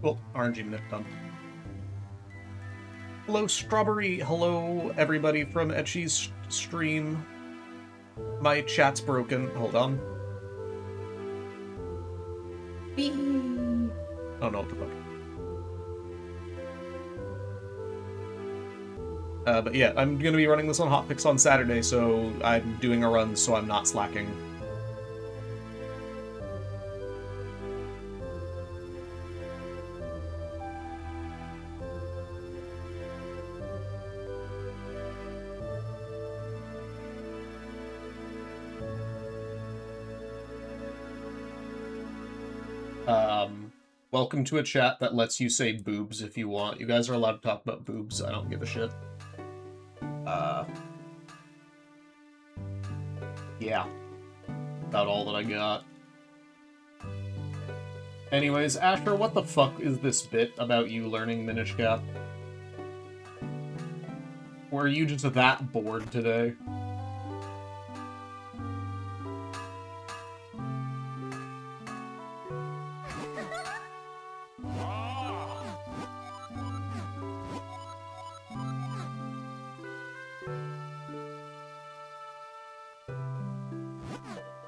Cool. RNG minute done. Hello, Strawberry. Hello, everybody from Etchy's stream. My chat's broken. Hold on. Oh no, what the fuck. But yeah, I'm gonna be running this on Hotfix on Saturday, so I'm doing a run so I'm not slacking. Welcome to a chat that lets you say boobs if you want. You guys are allowed to talk about boobs. I don't give a shit. Yeah. About all that I got. Anyways, Asher, what the fuck is this bit about you learning Minish Cap? Or are you just that bored today?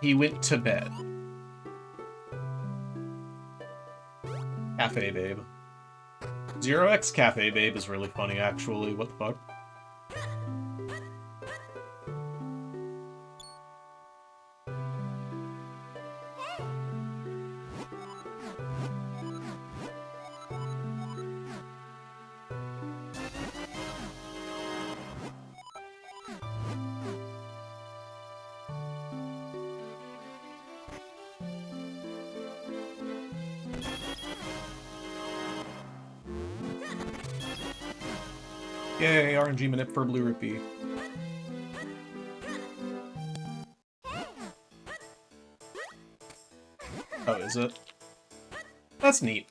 He went to bed. Cafe Babe. 0x Cafe Babe is really funny, actually. What the fuck? Yay, RNG minute for Blue Rupee. Oh, is it? That's neat.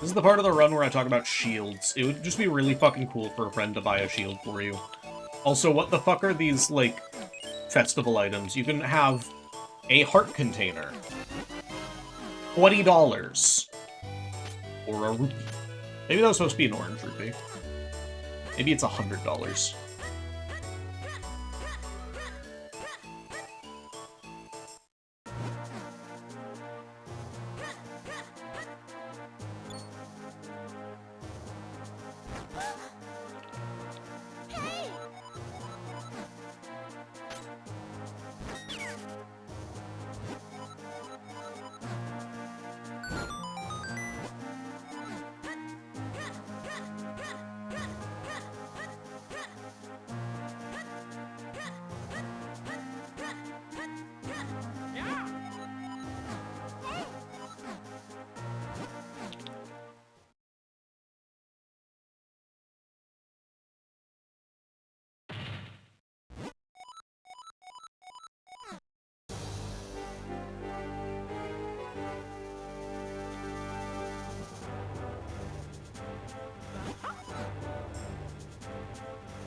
This is the part of the run where I talk about shields. It would just be really fucking cool for a friend to buy a shield for you. Also, what the fuck are these, like, festival items? You can have a heart container. $20. Or a rupee. Maybe that was supposed to be an orange rupee. Maybe it's $100.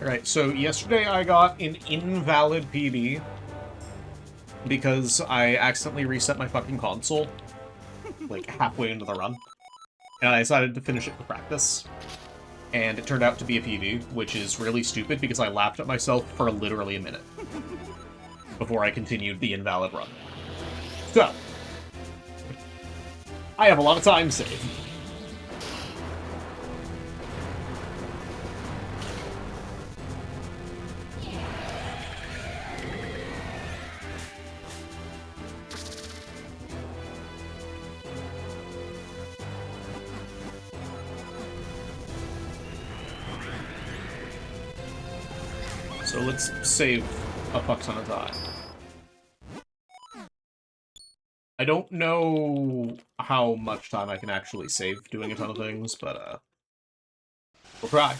Alright, so yesterday I got an invalid PB because I accidentally reset my fucking console, like, halfway into the run. And I decided to finish it for practice. And it turned out to be a PB, which is really stupid because I laughed at myself for literally a minute before I continued the invalid run. So, I have a lot of time saved. So let's save a fuck ton of time. I don't know how much time I can actually save doing a ton of things, but we'll try.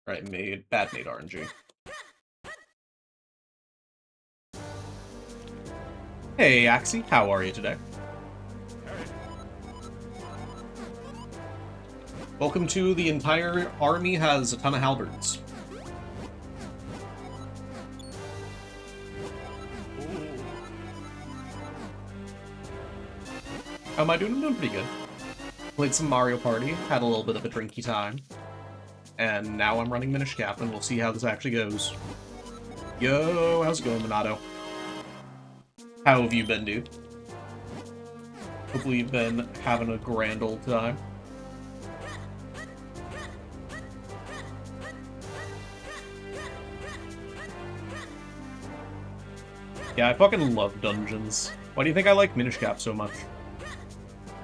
Right, bad made RNG. Hey, Axie, how are you today? Welcome to the entire army has a ton of halberds. How am I doing? I'm doing pretty good. Played some Mario Party, had a little bit of a drinky time. And now I'm running Minish Cap, and we'll see how this actually goes. Yo, how's it going, Minato? How have you been, dude? Hopefully you've been having a grand old time. Yeah, I fucking love dungeons. Why do you think I like Minish Cap so much?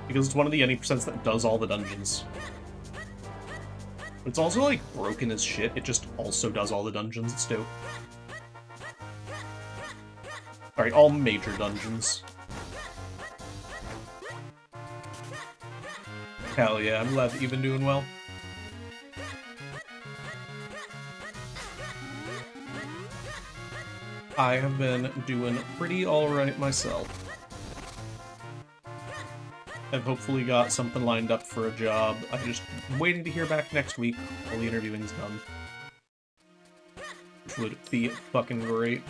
Because it's one of the NE% that does all the dungeons. It's also, like, broken as shit. It just also does all the dungeons. It's dope. Sorry, all major dungeons. Hell yeah, I'm glad that you've been doing well. I have been doing pretty alright myself. I've hopefully got something lined up for a job. I'm just waiting to hear back next week while the interviewing's done. Which would be fucking great.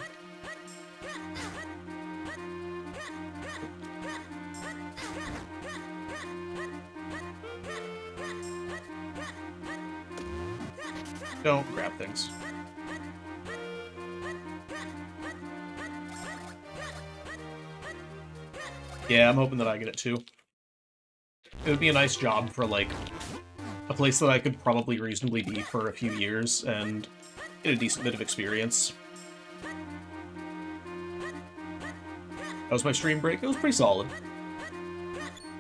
Don't grab things. Yeah, I'm hoping that I get it too. It would be a nice job for, like, a place that I could probably reasonably be for a few years and get a decent bit of experience. That was my stream break. It was pretty solid.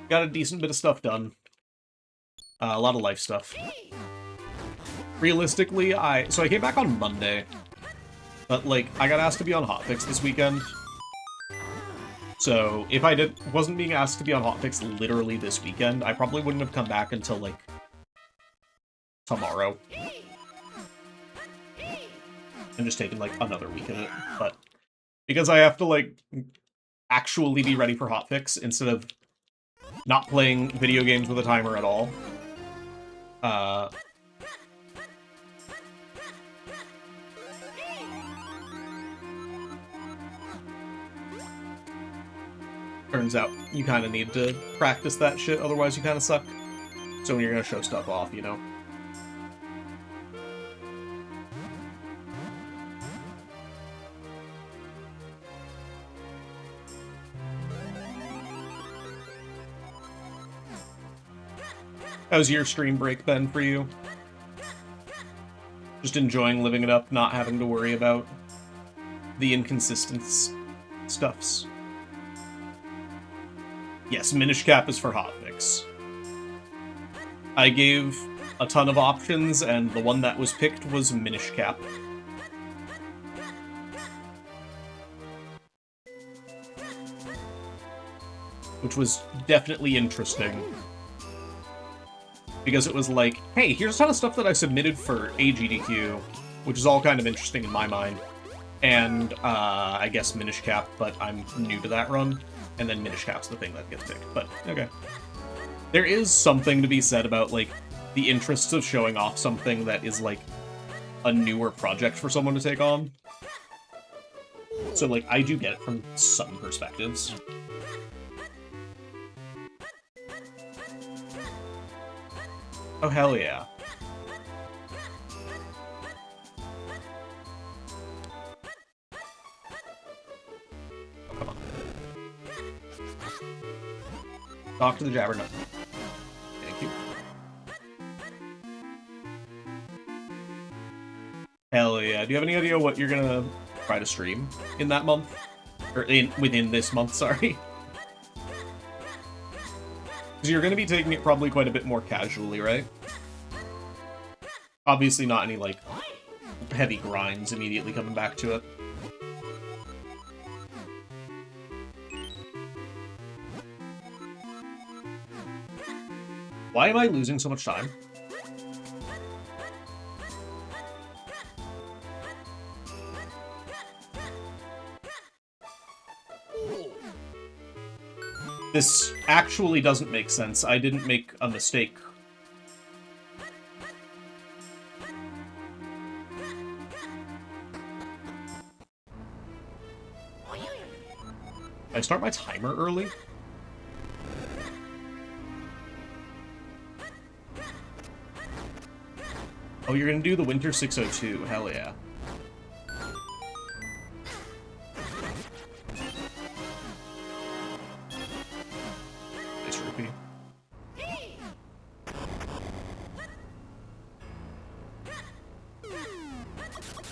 Got a decent bit of stuff done. A lot of life stuff. Realistically, so I came back on Monday, but, like, I got asked to be on Hotfix this weekend. So, if I wasn't being asked to be on Hotfix literally this weekend, I probably wouldn't have come back until, like, tomorrow. And just taken, like, another week of it. But because I have to, like, actually be ready for Hotfix instead of not playing video games with a timer at all, turns out you kind of need to practice that shit, otherwise you kind of suck. So when you're gonna show stuff off, you know? How's your stream break been for you? Just enjoying living it up, not having to worry about the inconsistent stuffs. Yes, Minish Cap is for Hotfix. I gave a ton of options, and the one that was picked was Minish Cap. Which was definitely interesting. Because it was like, hey, here's a ton of stuff that I submitted for AGDQ, which is all kind of interesting in my mind. And, I guess Minish Cap, but I'm new to that run. And then Minish Cap's the thing that gets picked, but okay. There is something to be said about, like, the interests of showing off something that is, like, a newer project for someone to take on. So, like, I do get it from some perspectives. Oh, hell yeah. Talk to the Jabbernutt. Thank you. Hell yeah. Do you have any idea what you're gonna try to stream in that month? Or within this month, sorry. Because you're going to be taking it probably quite a bit more casually, right? Obviously not any, like, heavy grinds immediately coming back to it. Why am I losing so much time? This actually doesn't make sense. I didn't make a mistake. I start my timer early? Oh, you're gonna do the Winter 602. Hell yeah. Nice rupee.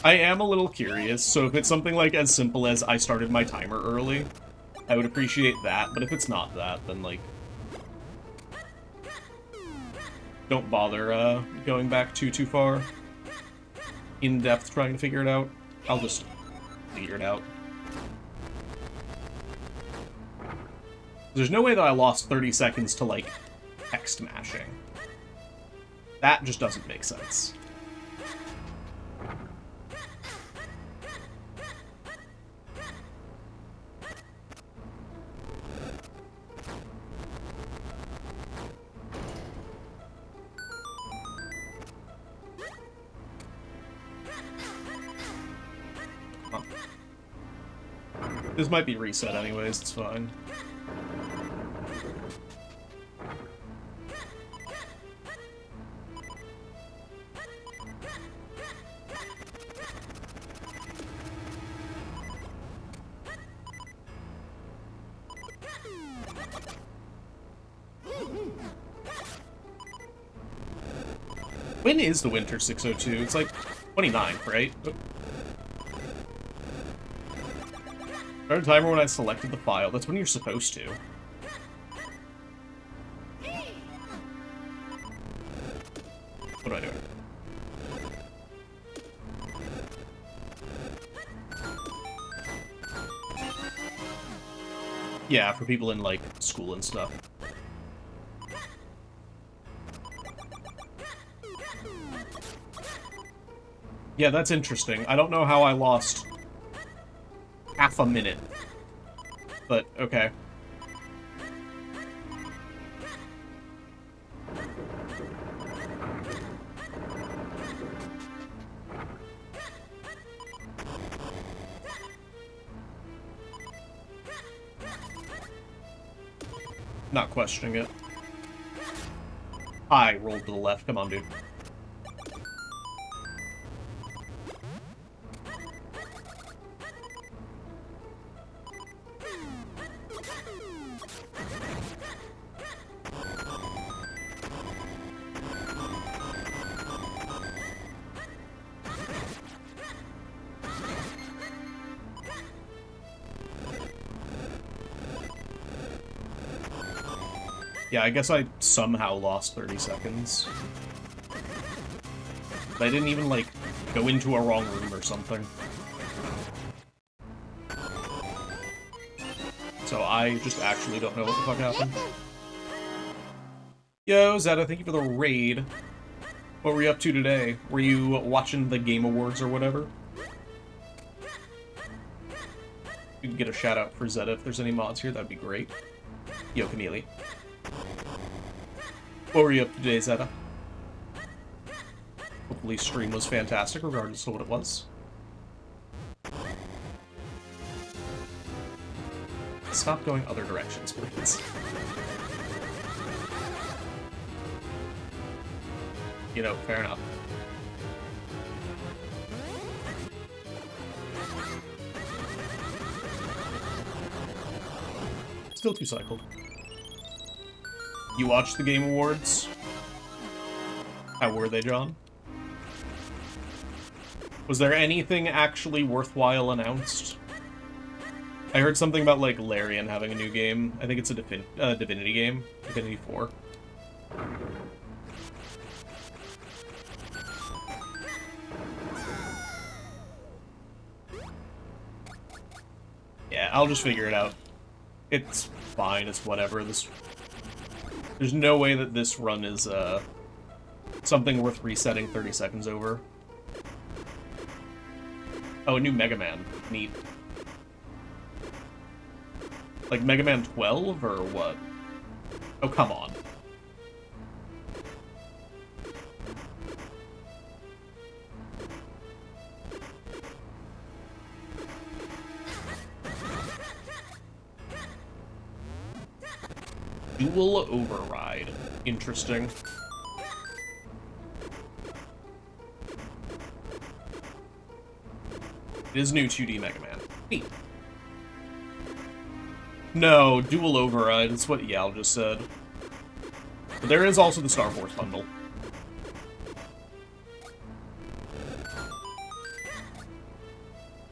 I am a little curious, so if it's something like as simple as I started my timer early, I would appreciate that, but if it's not that, then, like, don't bother going back too far in depth trying to figure it out. I'll just figure it out. There's no way that I lost 30 seconds to, like, text mashing. That just doesn't make sense. This might be reset anyways, it's fine. When is the Winter 602? It's like 29th, right? Start a timer when I selected the file. That's when you're supposed to. What am I doing? Yeah, for people in, like, school and stuff. Yeah, that's interesting. I don't know how I lost half a minute, but okay. Not questioning it. I rolled to the left. Come on, dude. Yeah, I guess I somehow lost 30 seconds. But I didn't even, like, go into a wrong room or something. So I just actually don't know what the fuck happened. Yo, Zeta, thank you for the raid. What were you up to today? Were you watching the Game Awards or whatever? You can get a shout out for Zeta if there's any mods here, that'd be great. Yo, Camille. What were you up to today, Zeta? Hopefully stream was fantastic, regardless of what it was. Stop going other directions, please. You know, fair enough. Still 2 cycled. You watched the Game Awards? How were they, John? Was there anything actually worthwhile announced? I heard something about, like, Larian having a new game. I think it's a Divinity game. Divinity 4. Yeah, I'll just figure it out. It's fine, it's whatever. There's no way that this run is, something worth resetting 30 seconds over. Oh, a new Mega Man. Neat. Like Mega Man 12, or what? Oh, come on. Dual Override. Interesting. It is new 2D Mega Man. Neat. No, Dual Override. It's what Yal just said. But there is also the Star Force bundle.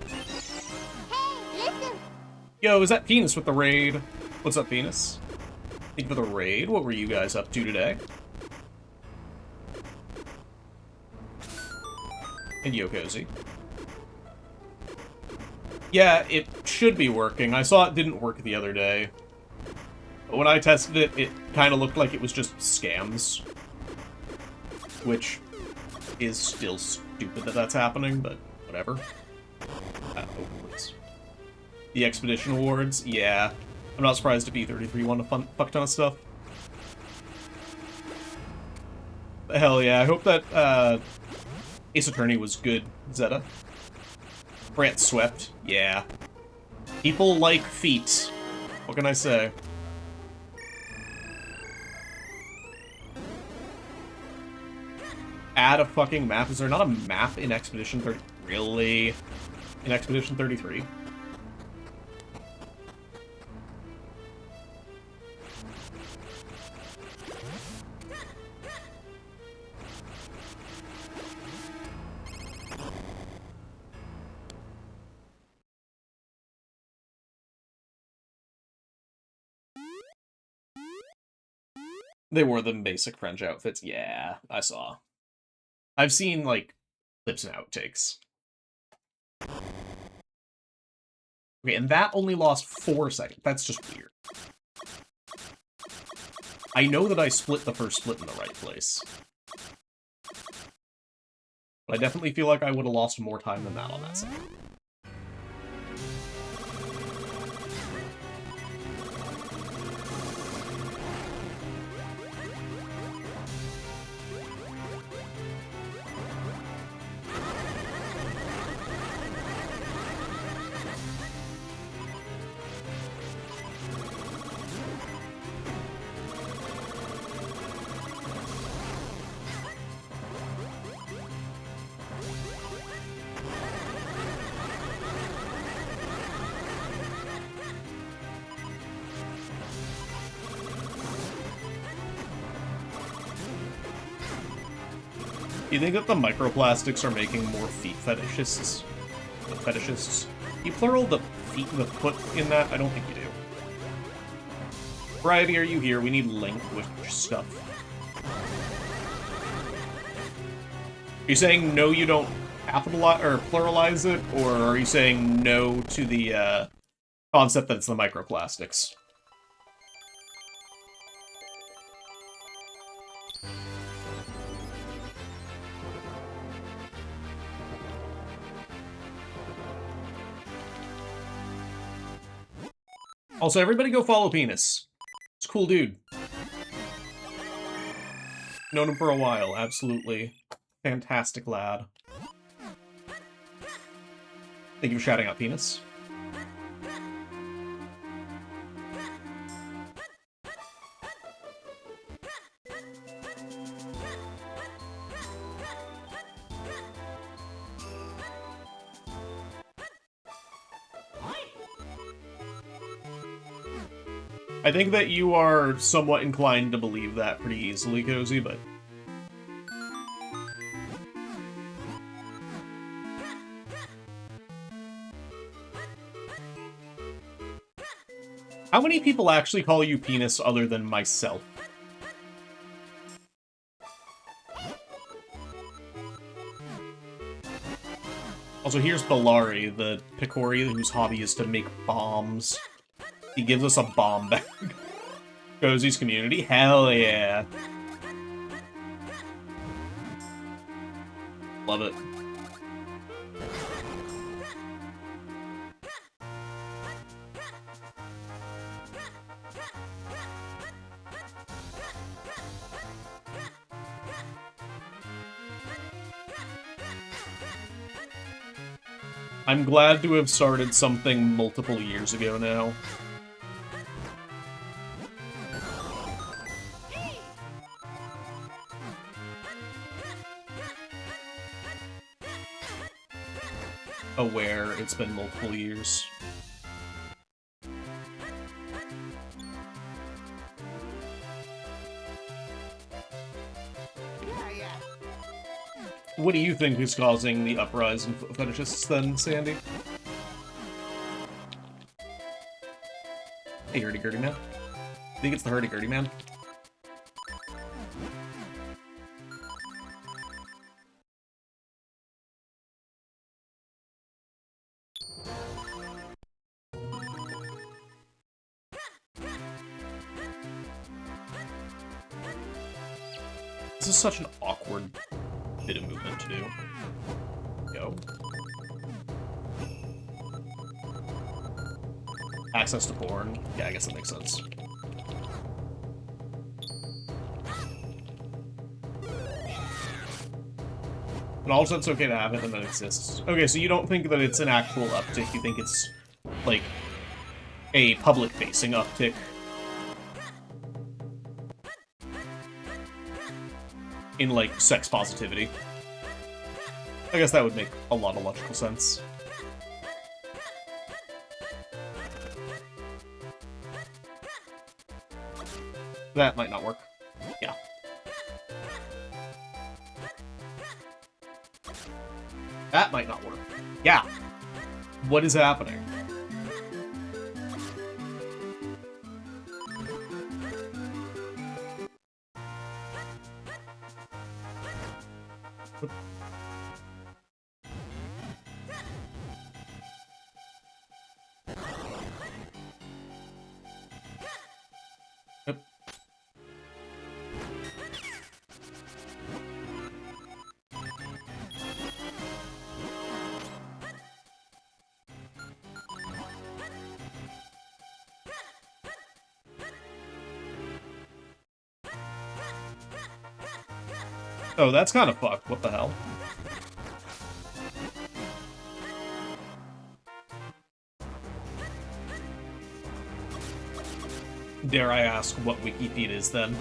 Hey, listen! Yo, is that Penis with the raid? What's up, Penis? Thank you for the raid. What were you guys up to today? And Yokozi. Yeah, it should be working. I saw it didn't work the other day. But when I tested it, it kind of looked like it was just scams. Which is still stupid that that's happening, but whatever. Awards. The Expedition Awards? Yeah. I'm not surprised if E33 won a fuck ton of stuff. Hell yeah, I hope that, Ace Attorney was good, Zeta. Brant swept. Yeah. People like feet. What can I say? Add a fucking map. Is there not a map in Expedition 30? Really? In Expedition 33? They wore them basic French outfits. Yeah, I saw. I've seen, like, clips and outtakes. Okay, and that only lost 4 seconds. That's just weird. I know that I split the first split in the right place. But I definitely feel like I would have lost more time than that on that second. Do you think that the microplastics are making more feet fetishists? The fetishists? You plural the feet, the foot in that? I don't think you do. Variety, are you here? We need language stuff. Are you saying no, you don't capitalize or pluralize it, or are you saying no to the concept that it's the microplastics? Also, everybody go follow Penis. It's a cool dude. Known him for a while, absolutely. Fantastic lad. Thank you for shouting out Penis. I think that you are somewhat inclined to believe that pretty easily, Cozy, but... How many people actually call you penis other than myself? Also, here's Bellari, the Picori whose hobby is to make bombs. He gives us a bomb bag. Cozy's community? Hell yeah. Love it. I'm glad to have started something multiple years ago now. Aware it's been multiple years. What do you think is causing the uprising in fetishists then, Sandy? Hey, hurdy-gurdy man. I think it's the hurdy-gurdy man. This is such an awkward bit of movement to do. Go. Access to porn. Yeah, I guess that makes sense. But also it's okay to have it and that exists. Okay, so you don't think that it's an actual uptick, you think it's, like, a public-facing uptick. In, like, sex positivity. I guess that would make a lot of logical sense. That might not work. Yeah. That might not work. Yeah. What is happening? Oh, that's kind of fucked. What the hell? Dare I ask what WikiFeed is, then?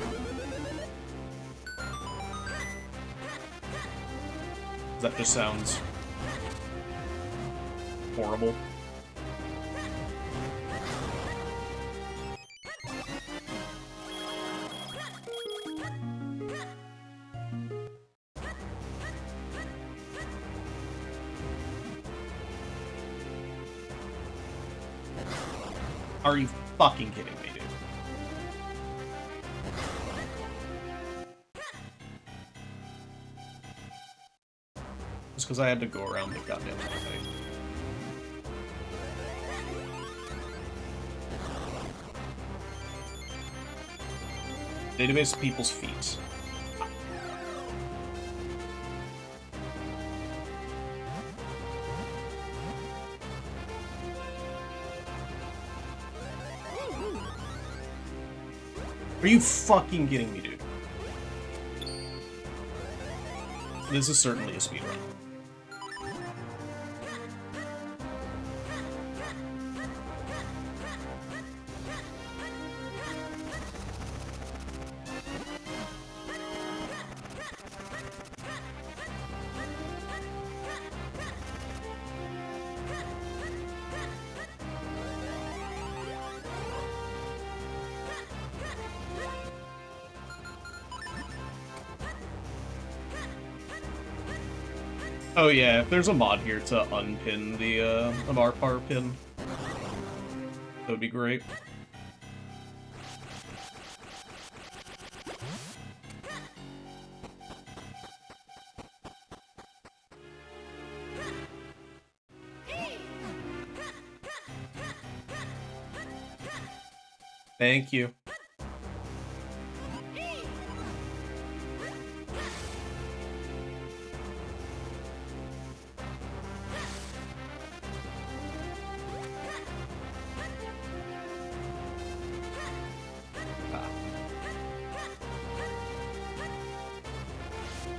That just sounds horrible. Are you fucking kidding me, dude? Just because I had to go around the goddamn thing. Database of people's feet. Are you fucking kidding me, dude? This is certainly a speedrun. Oh yeah, if there's a mod here to unpin the Amarpar pin, that would be great. Thank you.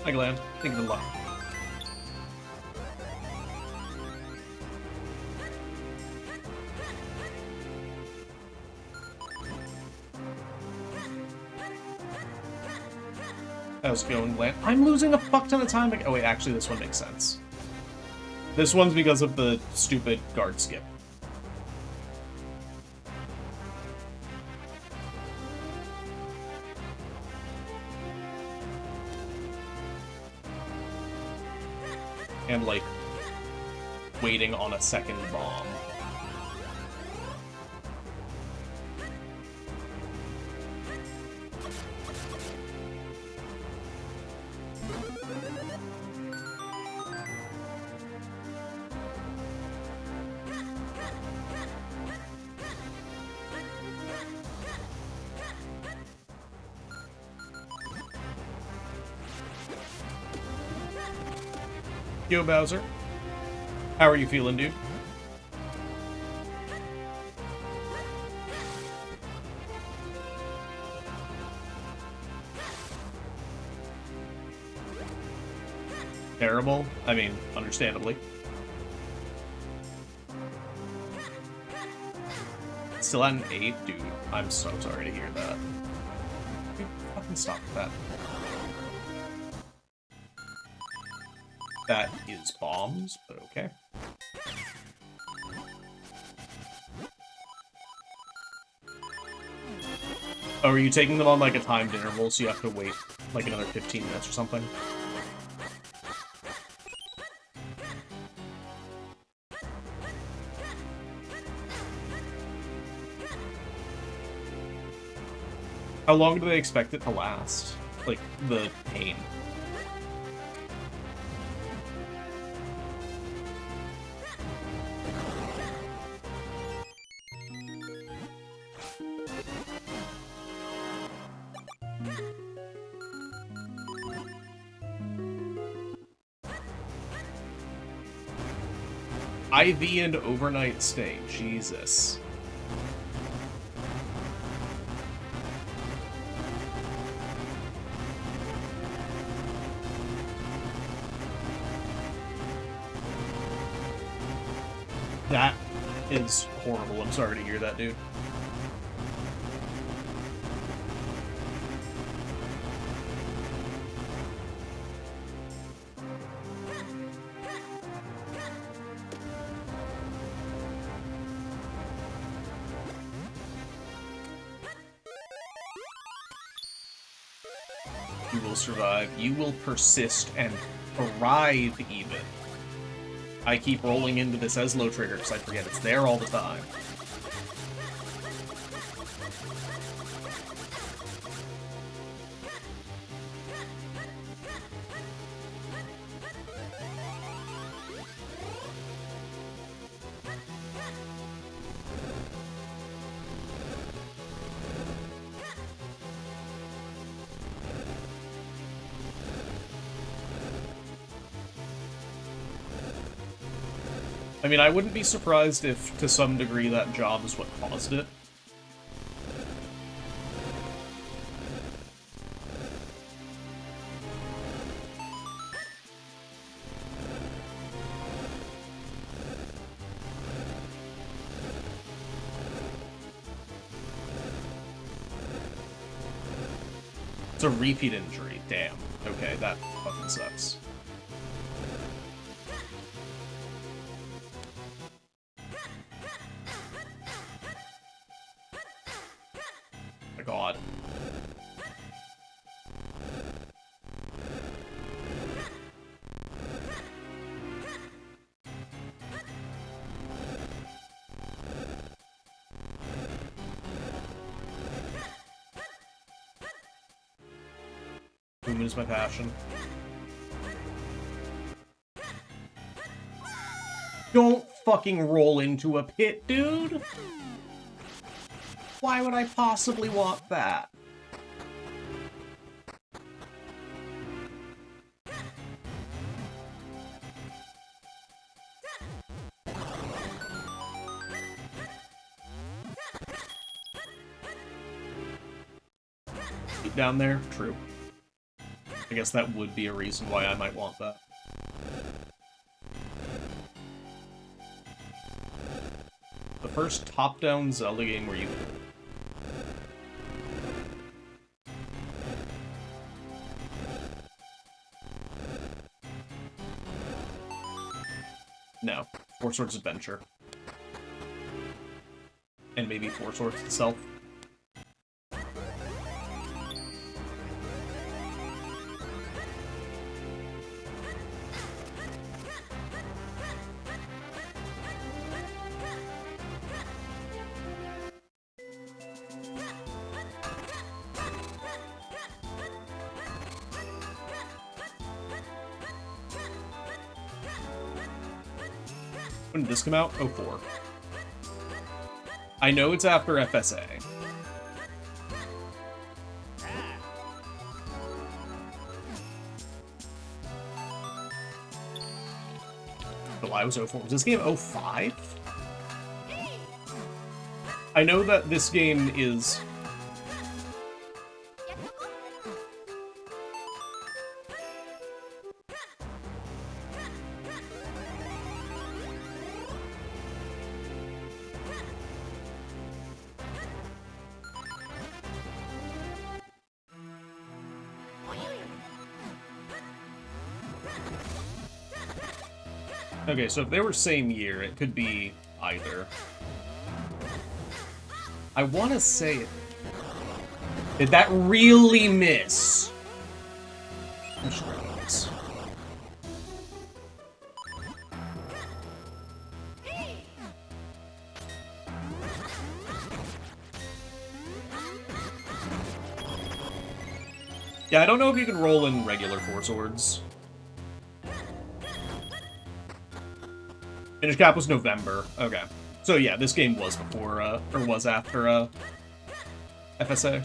Hi, Glenn. Thank you for the luck. How's it going, Glenn? I'm losing a fuck ton of time. Oh, wait, actually, this one makes sense. This one's because of the stupid guard skip. And, like, waiting on a second bomb. Yo, Bowser. How are you feeling, dude? Terrible? I mean, understandably. Still at an 8? Dude, I'm so sorry to hear that. Dude, fucking stop with that. That is bombs, but okay. Oh, are you taking them on, like, a timed interval, so you have to wait, like, another 15 minutes or something? How long do they expect it to last? Like, the pain. IV and overnight stay. Jesus. That is horrible. I'm sorry to hear that, dude. You will survive. You will persist and thrive, even. I keep rolling into this Eslo trigger because I forget it's there all the time. I mean, I wouldn't be surprised if, to some degree, that job is what caused it. It's a repeat injury. Damn. Okay, that fucking sucks. My God. Movement is my passion. Don't fucking roll into a pit, dude! Why would I possibly want that? Down there? True. I guess that would be a reason why I might want that. The first top-down Zelda game where you... No. Four Swords Adventure. And maybe Four Swords itself. When did this come out? 04. I know it's after FSA. July was 04. Was this game 05? I know that this game is... Okay, so if they were same year, it could be either. I want to say it. Did that really miss? I'm sure it was. Yeah, I don't know if you can roll in regular Four Swords. Minish Cap was November. Okay. So yeah, this game was before, or was after, FSA.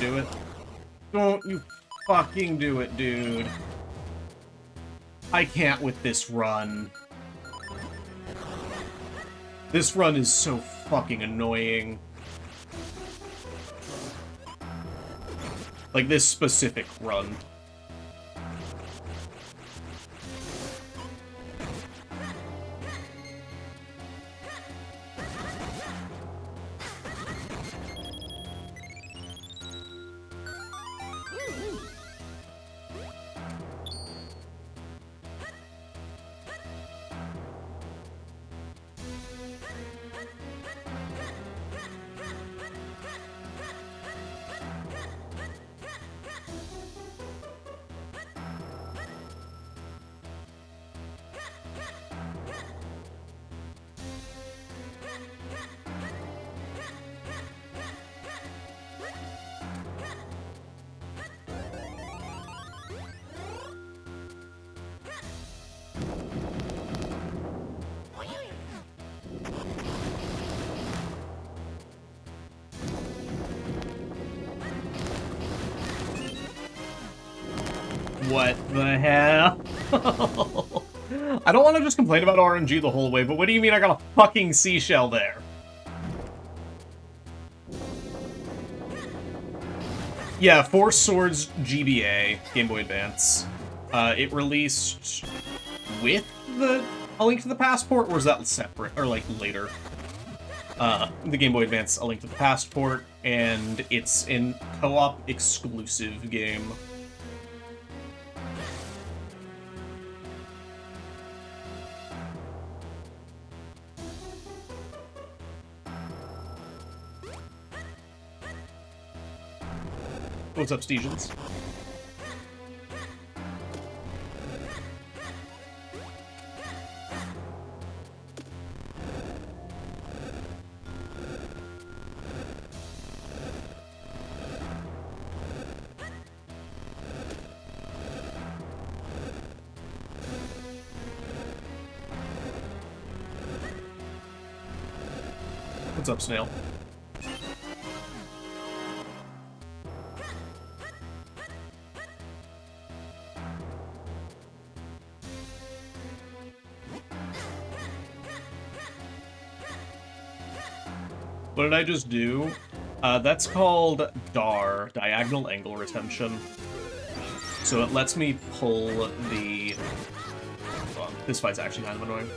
Do it. Don't you fucking do it, dude. I can't with this run. This run is so fucking annoying. Like, this specific run. What the hell? I don't want to just complain about RNG the whole way, but what do you mean I got a fucking seashell there? Yeah, Four Swords GBA, Game Boy Advance. It released with the A Link to the Passport, or is that separate? Or, like, later? The Game Boy Advance A Link to the Passport, and it's an co-op exclusive game. What's up, Stesians? What's up, Snail? What did I just do? That's called DAR, Diagonal Angle Retention. So it lets me pull the... Hold on, this fight's actually kind of annoying.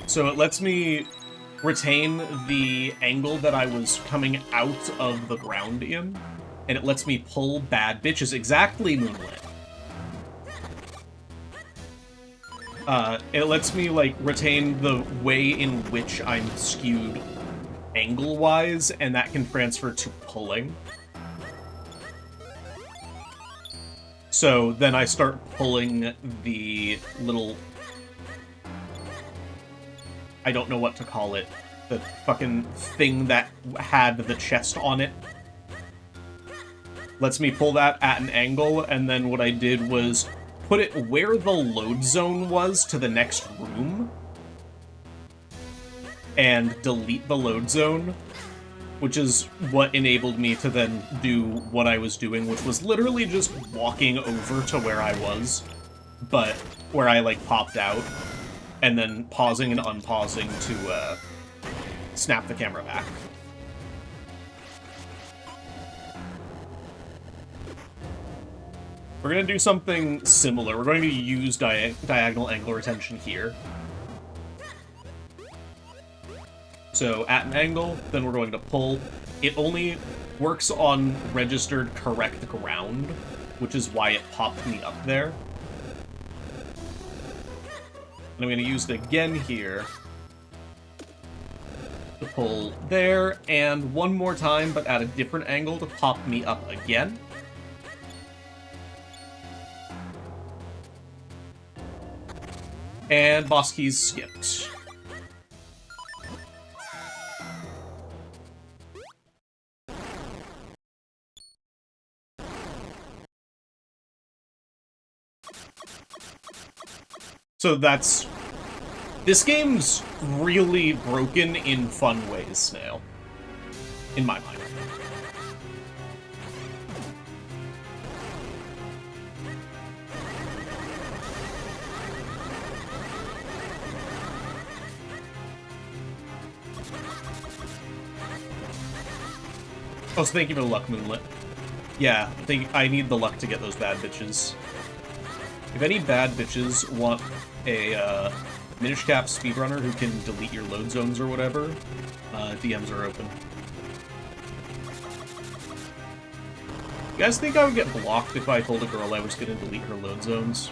So it lets me retain the angle that I was coming out of the ground in, and it lets me pull bad bitches. Exactly, Moonlit. It lets me, like, retain the way in which I'm skewed angle-wise, and that can transfer to pulling. So then I start pulling the little... I don't know what to call it. The fucking thing that had the chest on it. Lets me pull that at an angle, and then what I did was put it where the load zone was to the next room, and delete the load zone, which is what enabled me to then do what I was doing, which was literally just walking over to where I was, but where I, like, popped out, and then pausing and unpausing to, snap the camera back. We're going to do something similar. We're going to use diagonal angle retention here. So, at an angle, then we're going to pull. It only works on registered correct ground, which is why it popped me up there. And I'm going to use it again here to pull there, and one more time, but at a different angle, to pop me up again. And boss keys skipped. So that's... This game's really broken in fun ways, Snail. In my mind. Oh, so thank you for the luck, Moonlit. Yeah, I need the luck to get those bad bitches. If any bad bitches want a Minish Cap speedrunner who can delete your load zones or whatever, DMs are open. You guys think I would get blocked if I told a girl I was going to delete her load zones?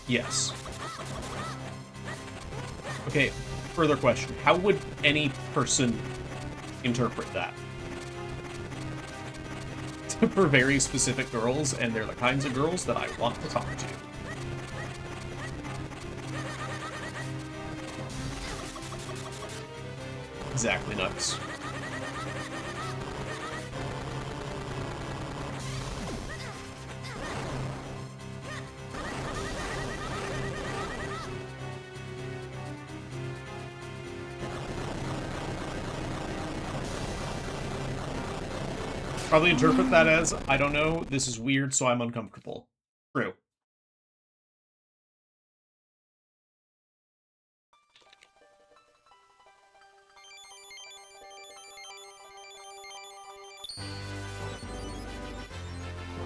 Yes. Okay, further question. How would any person interpret that? For very specific girls, and they're the kinds of girls that I want to talk to. Exactly, Nux. Probably interpret that as, I don't know, this is weird, so I'm uncomfortable. True.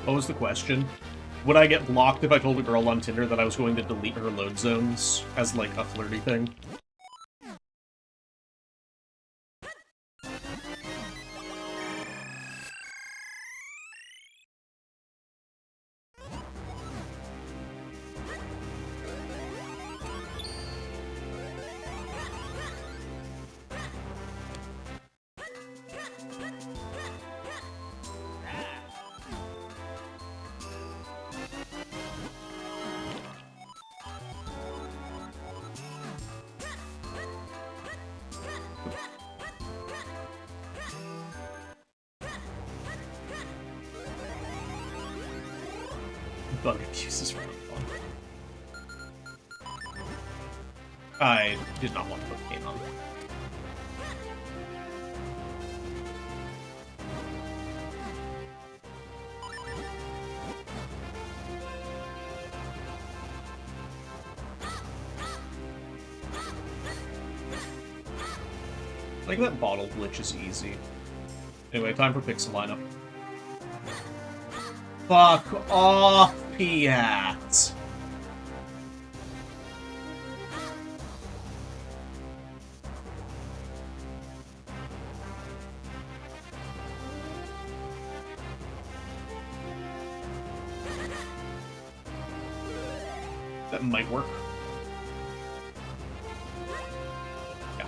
What was the question? Would I get blocked if I told a girl on Tinder that I was going to delete her load zones as, like, a flirty thing? bug abuse is really fun. I did not want to put the game on. I think that bottle glitch is easy. Anyway, time for pixel lineup. Fuck off, Piat! That might work. Yeah.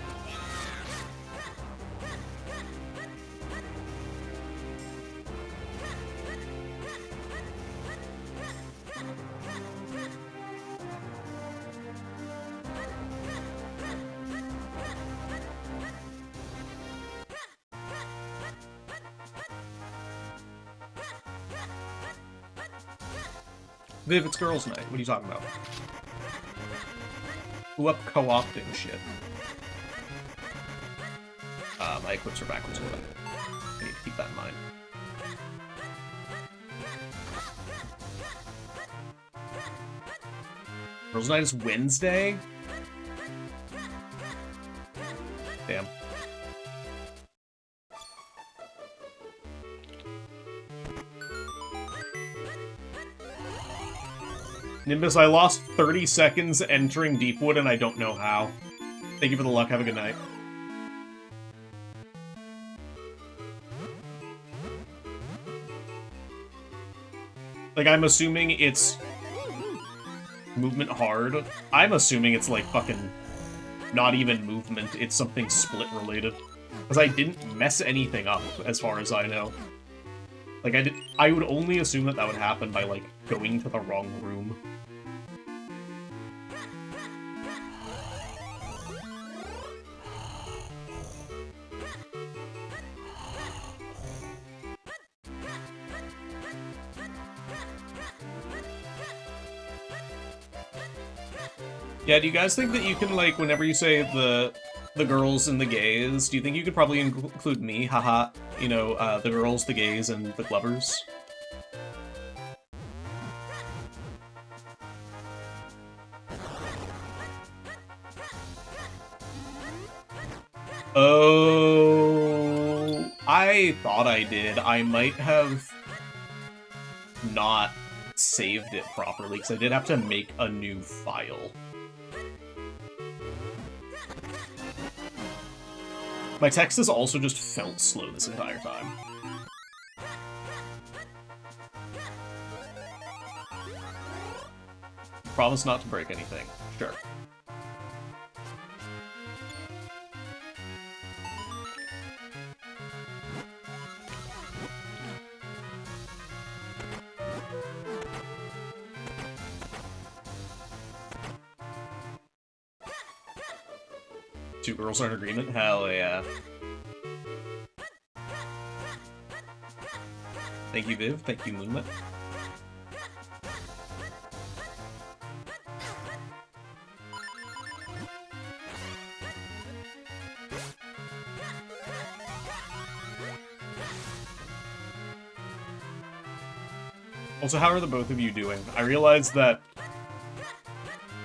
Viv, it's girls' night. What are you talking about? Who up co-opting shit? My equips are backwards. Hold on. I need to keep that in mind. Girls' night is Wednesday? Damn. Nimbus, I lost 30 seconds entering Deepwood and I don't know how. Thank you for the luck, have a good night. Like, I'm assuming it's movement hard. I'm assuming it's like fucking not even movement, it's something split related. Because I didn't mess anything up, as far as I know. Like, I would only assume that that would happen by, like, going to the wrong room. Yeah, do you guys think that you can, like, whenever you say the girls and the gays, do you think you could probably include me? Haha. You know, the girls, the gays, and the Glovers? Oh, I thought I did. I might have not saved it properly, because I did have to make a new file. My text has also just felt slow this entire time. Promise not to break anything. Sure. Two girls are in agreement? Hell yeah. Thank you, Viv. Thank you, Moonlit. Also, how are the both of you doing? I realized that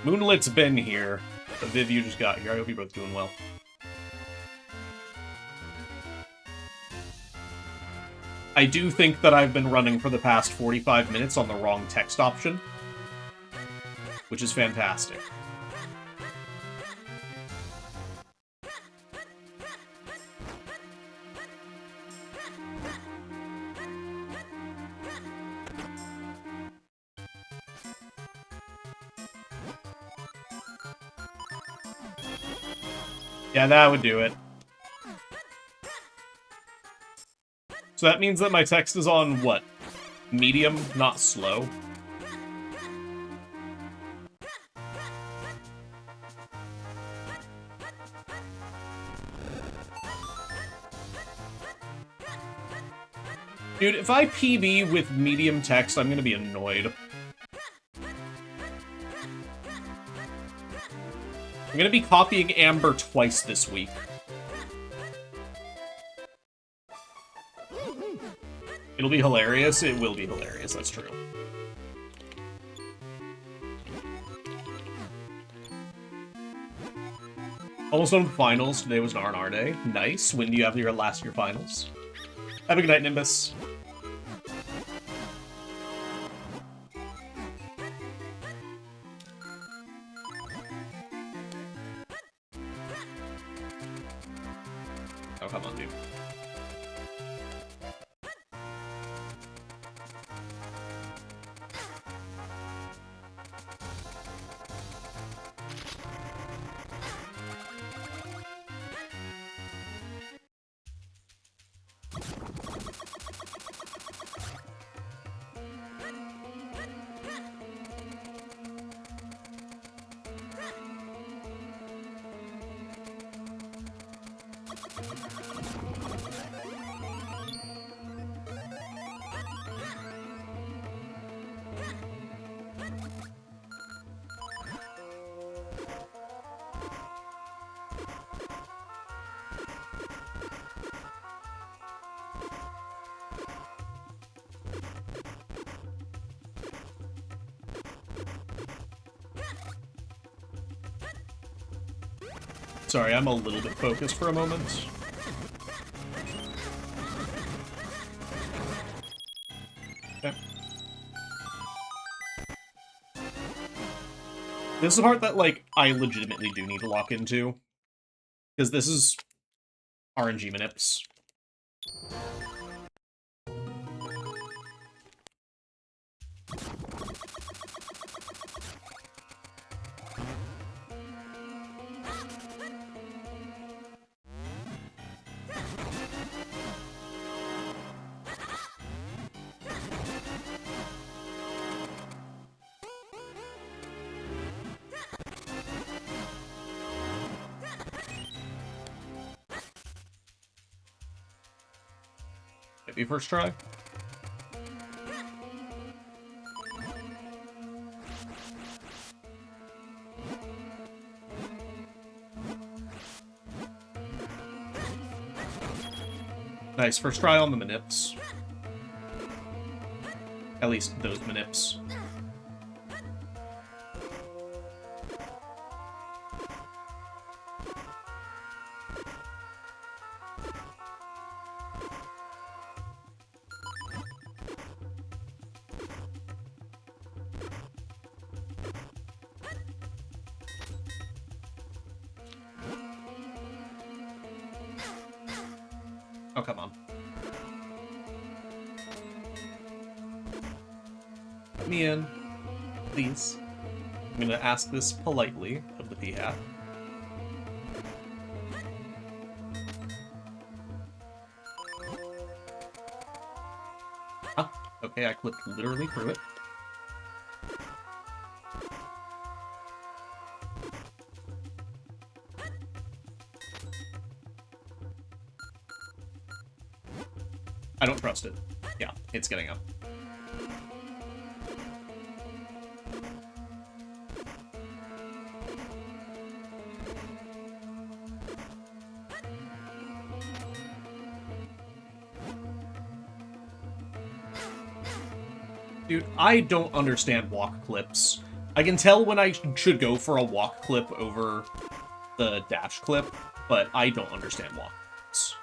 Moonlit's been here, but Viv, you just got here. I hope you're both doing well. I do think that I've been running for the past 45 minutes on the wrong text option, which is fantastic. Yeah, that would do it. So that means that my text is on, what? Medium, not slow? Dude, if I PB with medium text, I'm gonna be annoyed. I'm gonna be copying Amber twice this week. It'll be hilarious. It will be hilarious, that's true. Almost done with finals. Today was an R&R day. Nice. When do you have your last year finals? Have a good night, Nimbus. Oh, come on, dude. Sorry, I'm a little bit focused for a moment. Okay. This is the part that, like, I legitimately do need to lock into. Because this is RNG manips. Maybe first try. Nice, first try on the manips. At least those manips. Oh, come on. Let me in, please. I'm gonna ask this politely of the P-hat. Huh? Okay, I clipped literally through it. I don't trust it. Yeah, it's getting up. Dude, I don't understand walk clips. I can tell when I should go for a walk clip over the dash clip, but I don't understand walk clips.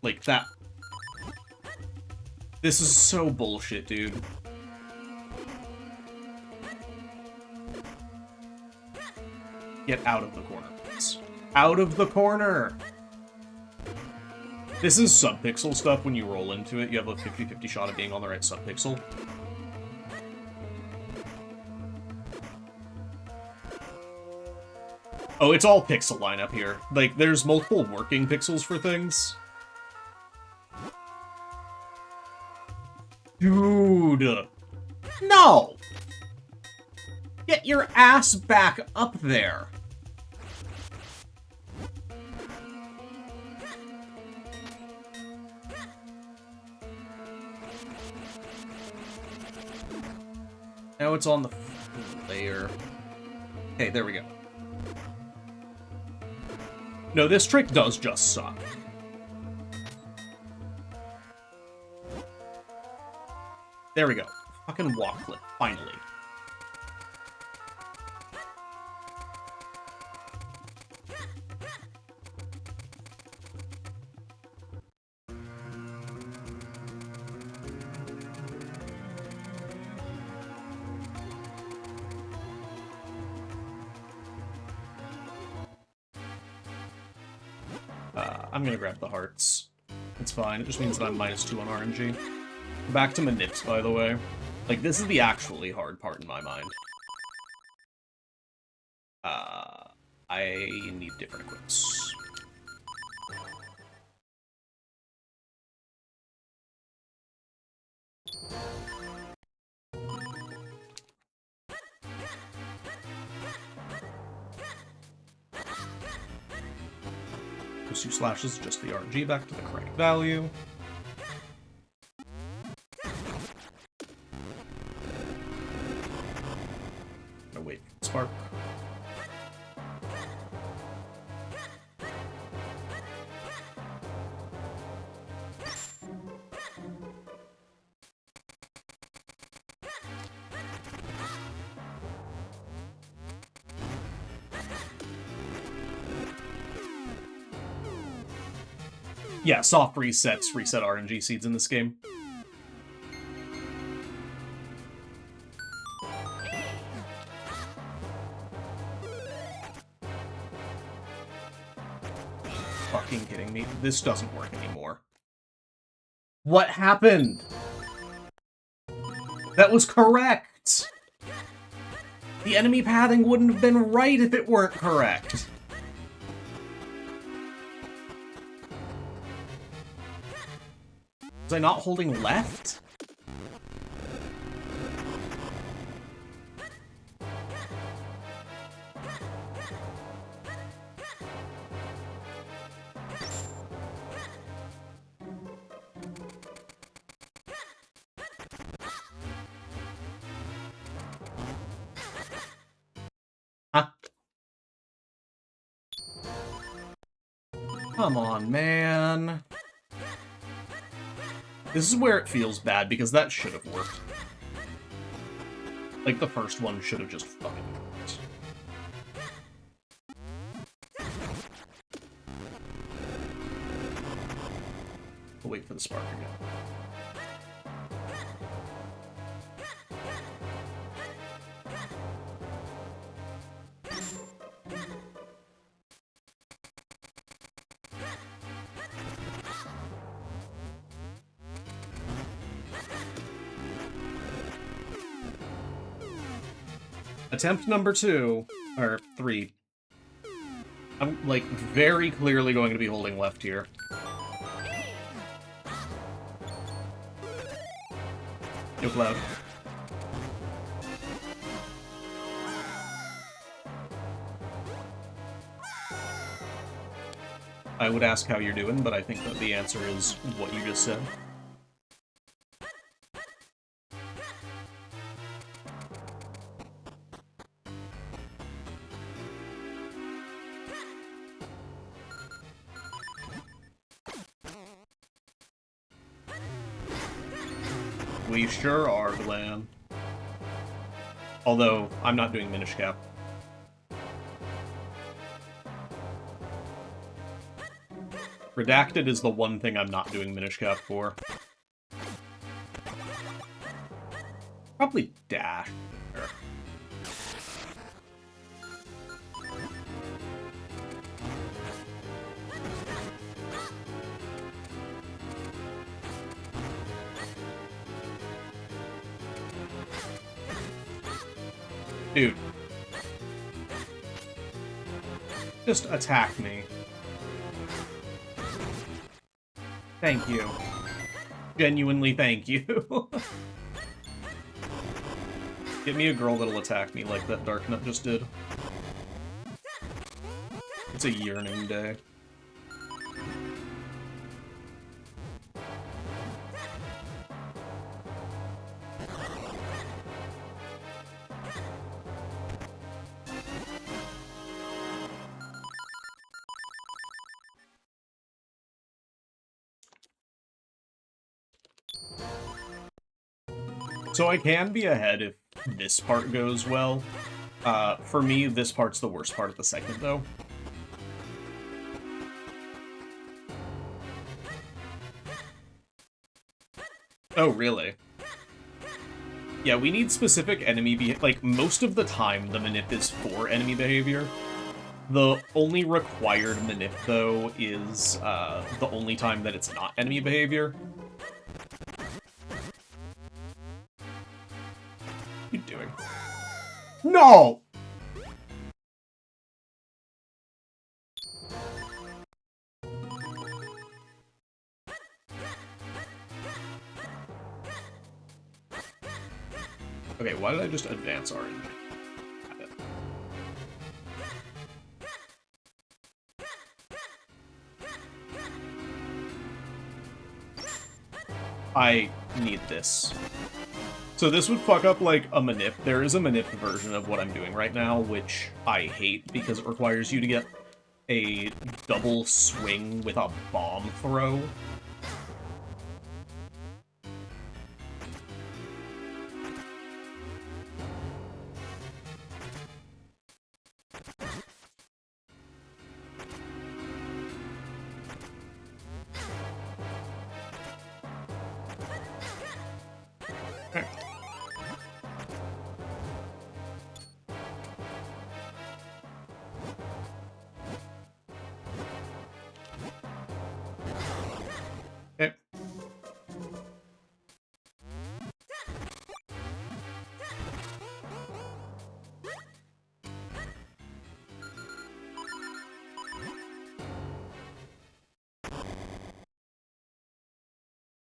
Like, that... This is so bullshit, dude. Get out of the corner, please. Out of the corner! This is subpixel stuff. When you roll into it, you have a 50-50 shot of being on the right subpixel. Oh, it's all pixel lineup here. Like, there's multiple working pixels for things. Dude! No! Get your ass back up there! Now it's on the layer. Okay, there we go. No, this trick does just suck. There we go. Fucking walk flip, finally. I'm gonna grab the hearts. It's fine, it just means that I'm -2 on RNG. Back to Minish, by the way. Like, this is the actually hard part in my mind. I need different equips. Those 2 slashes, just the RNG back to the correct value. Gonna wait for the spark. Yeah, soft resets reset RNG seeds in this game. Fucking kidding me. This doesn't work anymore. What happened? That was correct! The enemy pathing wouldn't have been right if it weren't correct. Was I not holding left? Huh? Come on, man. This is where it feels bad, because that should have worked. Like, the first one should have just fucking worked. We'll wait for the spark again. Attempt number 2, or 3. I'm, like, very clearly going to be holding left here. Yo, Cloud. I would ask how you're doing, but I think that the answer is what you just said. We sure are, Glam. Although, I'm not doing Minish Cap. Redacted is the one thing I'm not doing Minish Cap for. Probably Dash. Sure. Dude. Just attack me. Thank you. Genuinely thank you. Get me a girl that'll attack me like that Dark Nut just did. It's a yearning day. So I can be ahead if this part goes well. For me, this part's the worst part of the segment, though. Oh, really? Yeah, we need specific enemy like, most of the time, the manip is for enemy behavior. The only required manip, though, is the only time that it's not enemy behavior. What are you doing? No! Okay, why did I just advance RNG? I need this. So this would fuck up, like, a manip. There is a manip version of what I'm doing right now, which I hate because it requires you to get a double swing with a bomb throw. Okay.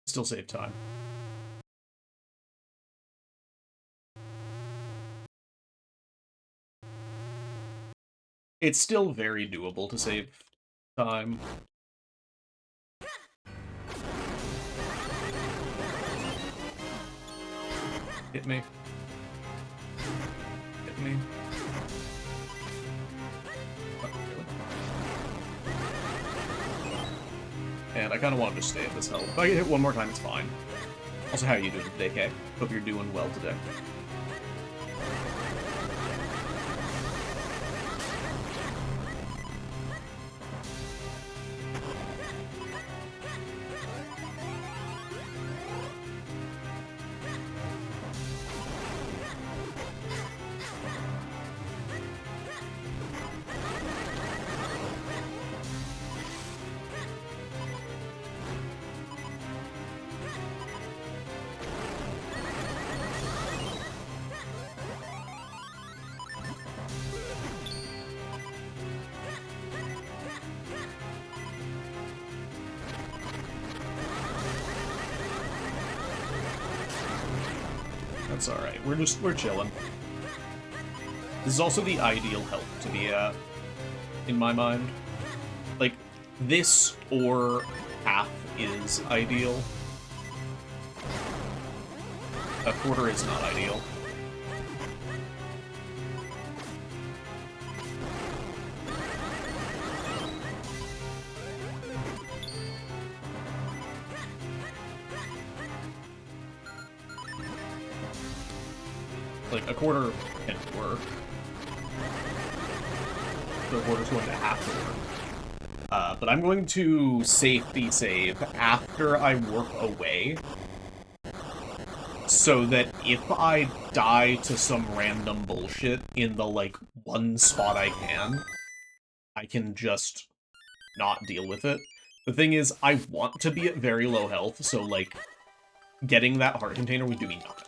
Still save time. It's still very doable to save time. Hit me. Hit me. Oh, really? And I kind of want to just stay at this health. If I get hit one more time, it's fine. Also, how are you doing today, Kay? Hope you're doing well today. That's alright. We're chilling. This is also the ideal health to be at, in my mind. Like, this or half is ideal. A quarter is not ideal. Like, a quarter can work. The quarter's going to have to work. But I'm going to safety save after I work away, so that if I die to some random bullshit in the, like, one spot I can just not deal with it. The thing is, I want to be at very low health, so, like, getting that heart container would do me nothing.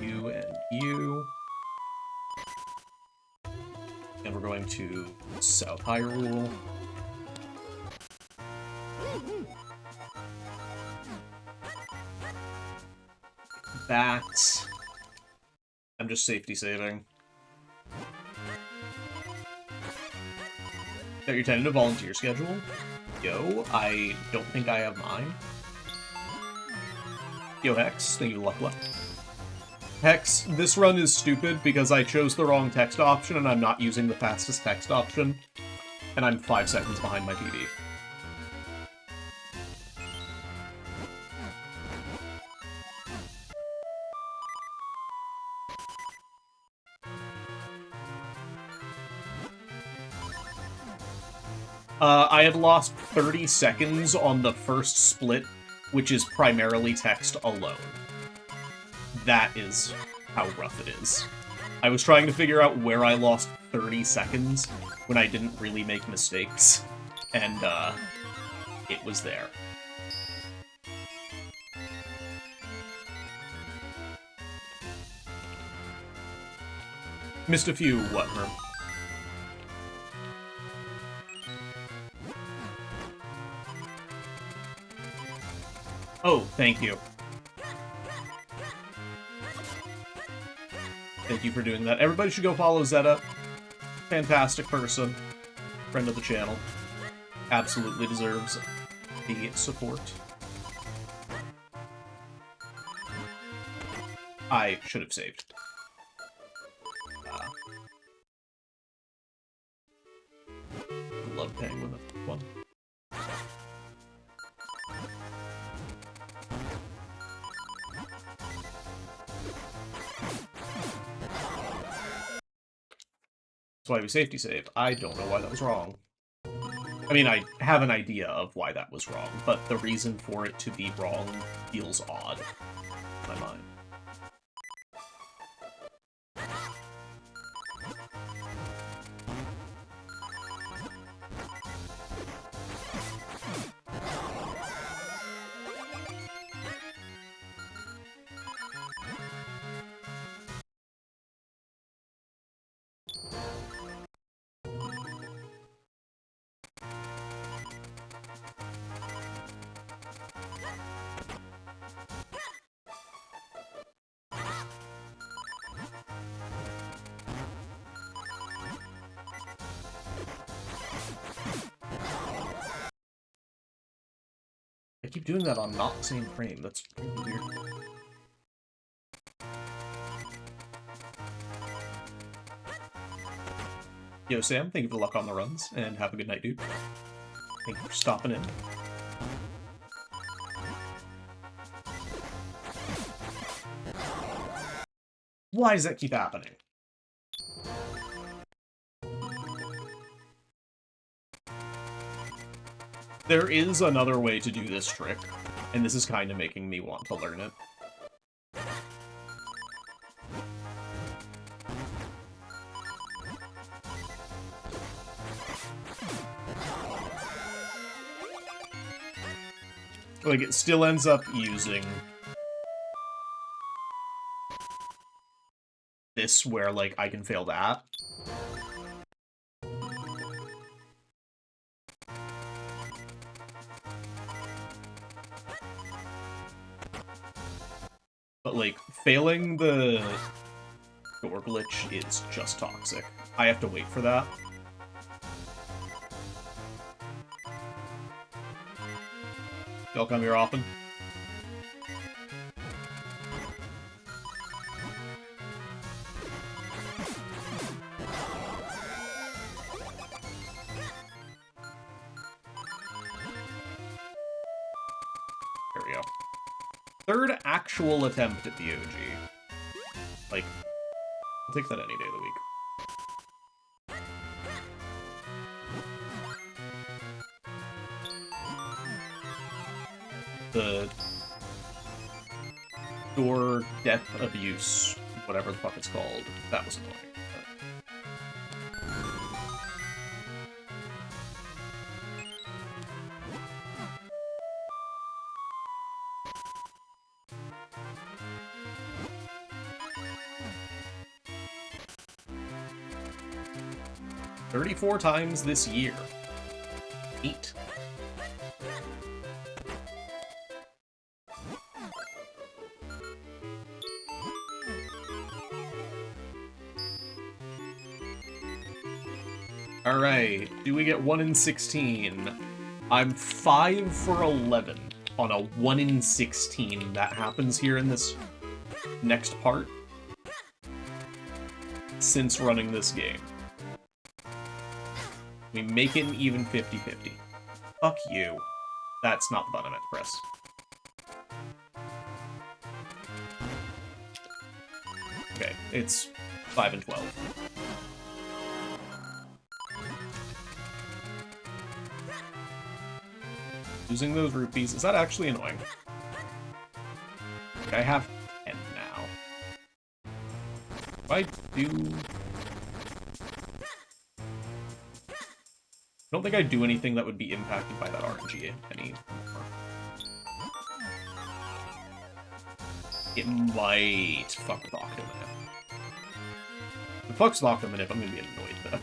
You and you. And we're going to South Hyrule. That. I'm just safety saving. Got your tentative volunteer schedule? Yo, I don't think I have mine. Yo, Hex, thank you, Luck. Hex, this run is stupid because I chose the wrong text option and I'm not using the fastest text option. And I'm 5 seconds behind my PB. I had lost 30 seconds on the first split, which is primarily text alone. That is how rough it is. I was trying to figure out where I lost 30 seconds when I didn't really make mistakes, and it was there. Missed a few, what, Merm? Oh, thank you. Thank you for doing that. Everybody should go follow Zeta. Fantastic person. Friend of the channel. Absolutely deserves the support. I should have saved. Love Penguin, that's fun. That's why we safety saved. I don't know why that was wrong. I mean, I have an idea of why that was wrong, but the reason for it to be wrong feels odd in my mind. I keep doing that on not the same frame. That's really weird. Yo, Sam, thank you for the luck on the runs, and have a good night, dude. Thank you for stopping in. Why does that keep happening? There is another way to do this trick, and this is kind of making me want to learn it. Like, it still ends up using this where, like, I can fail that. But, like, failing the door glitch is just toxic. I have to wait for that. Y'all come here often? There we go. Third actual attempt at the OG. Like, I'll take that any day of the week. The door death abuse, whatever the fuck it's called, that was annoying. But 34 times this year. 8. Alright, do we get 1 in 16? I'm 5 for 11 on a 1 in 16 that happens here in this next part. since running this game. We make it an even 50-50. Fuck you. That's not the button I meant to press. Okay, it's 5 and 12. Using those rupees, is that actually annoying? I have 10 now. If I do... I don't think I do anything that would be impacted by that RNG anymore. It might fuck with Octominute. If it fucks with Octominute, I'm gonna be annoyed though.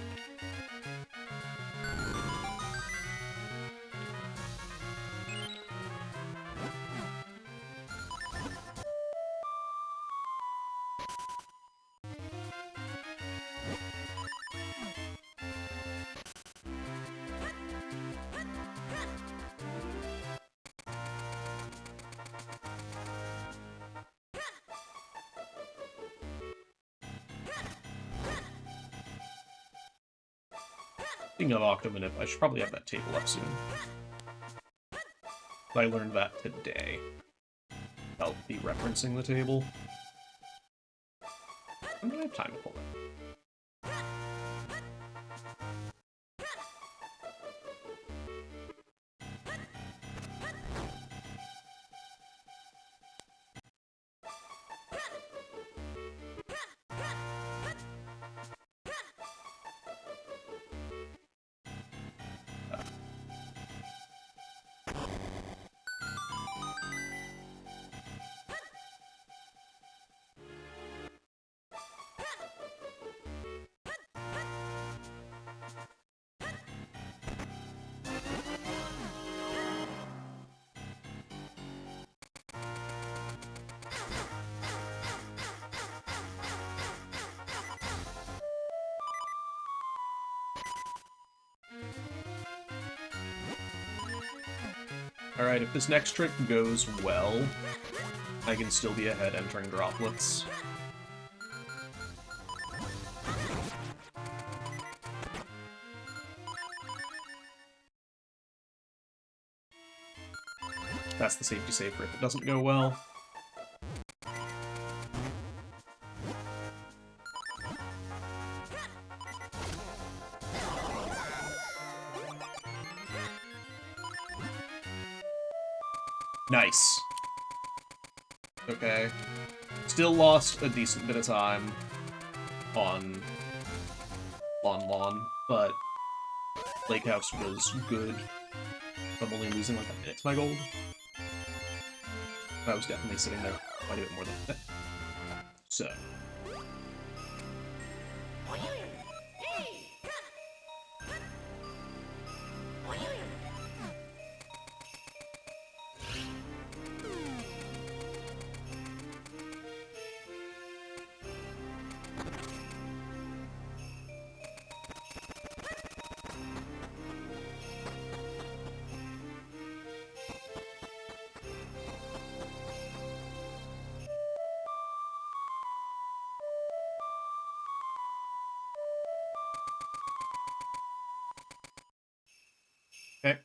Speaking of Octominute, I should probably have that table up soon. I learned that today. I'll be referencing the table. I'm gonna have time to pull it. Alright, if this next trick goes well, I can still be ahead entering droplets. That's the safety save for if it doesn't go well. Nice. Okay. Still lost a decent bit of time on Lon, but Lake House was good. I'm only losing like a minute to my gold. I was definitely sitting there quite a bit more than that. So. Okay.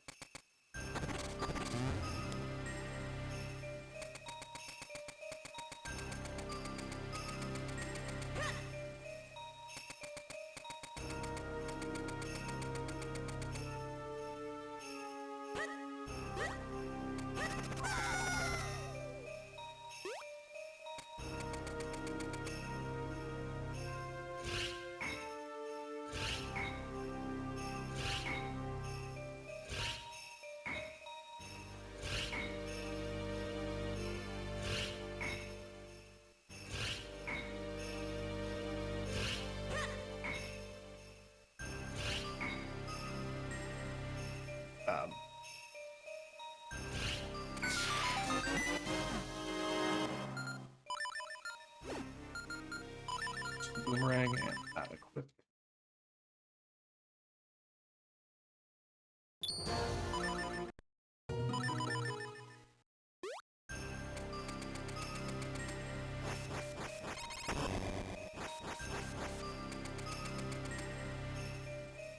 Boomerang and that equipped.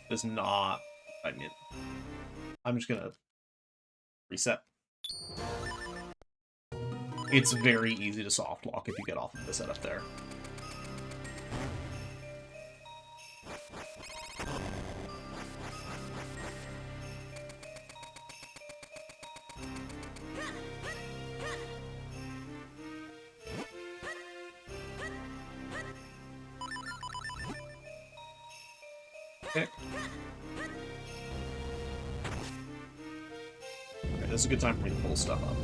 Does not... I mean... I'm just gonna... reset. It's very easy to soft lock if you get off of the setup there. Okay. Okay, this is a good time for me to pull stuff up.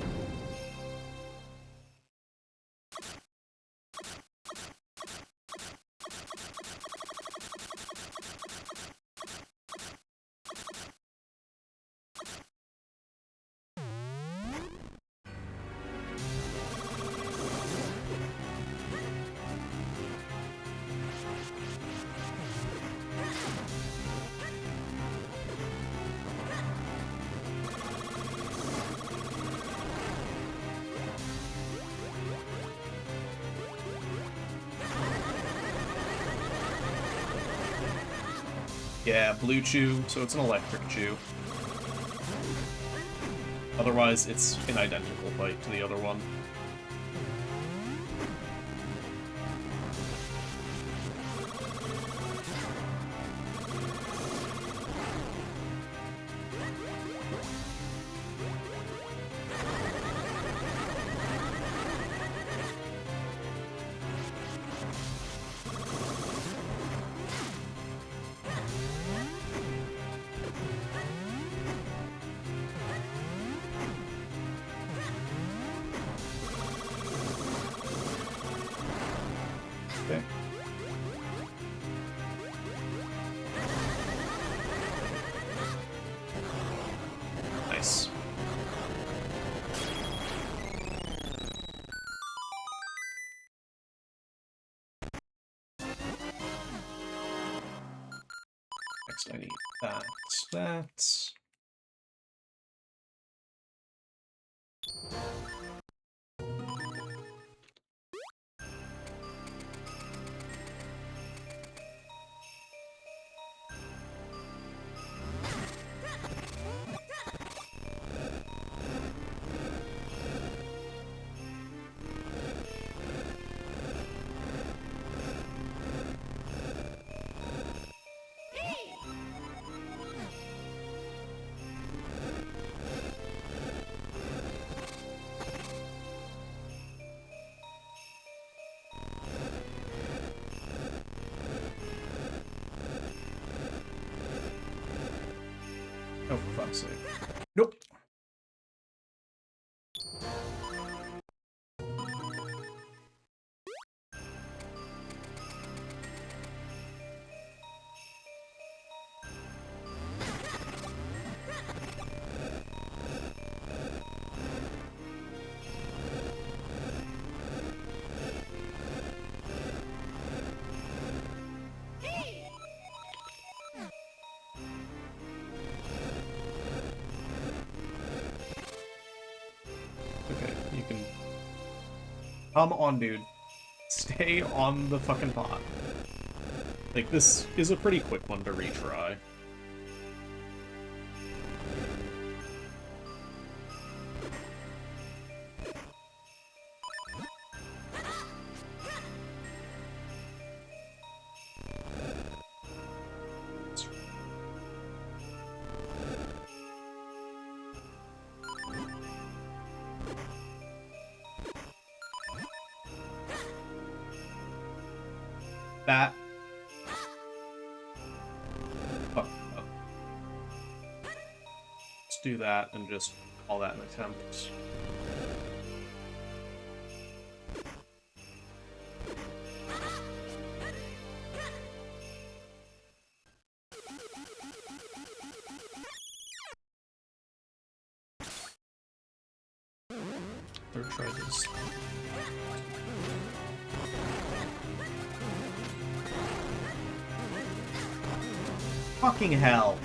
Yeah, blue chew, so it's an electric chew. Otherwise, it's an identical fight to the other one. Okay. Nice. Next I need that. Oh, for fuck's sake. Nope. Okay, you can... Come on, dude. Stay on the fucking pot. Like, this is a pretty quick one to retry. That. Oh, oh. Let's do that and just call that an attempt. Third try this. Fucking hell.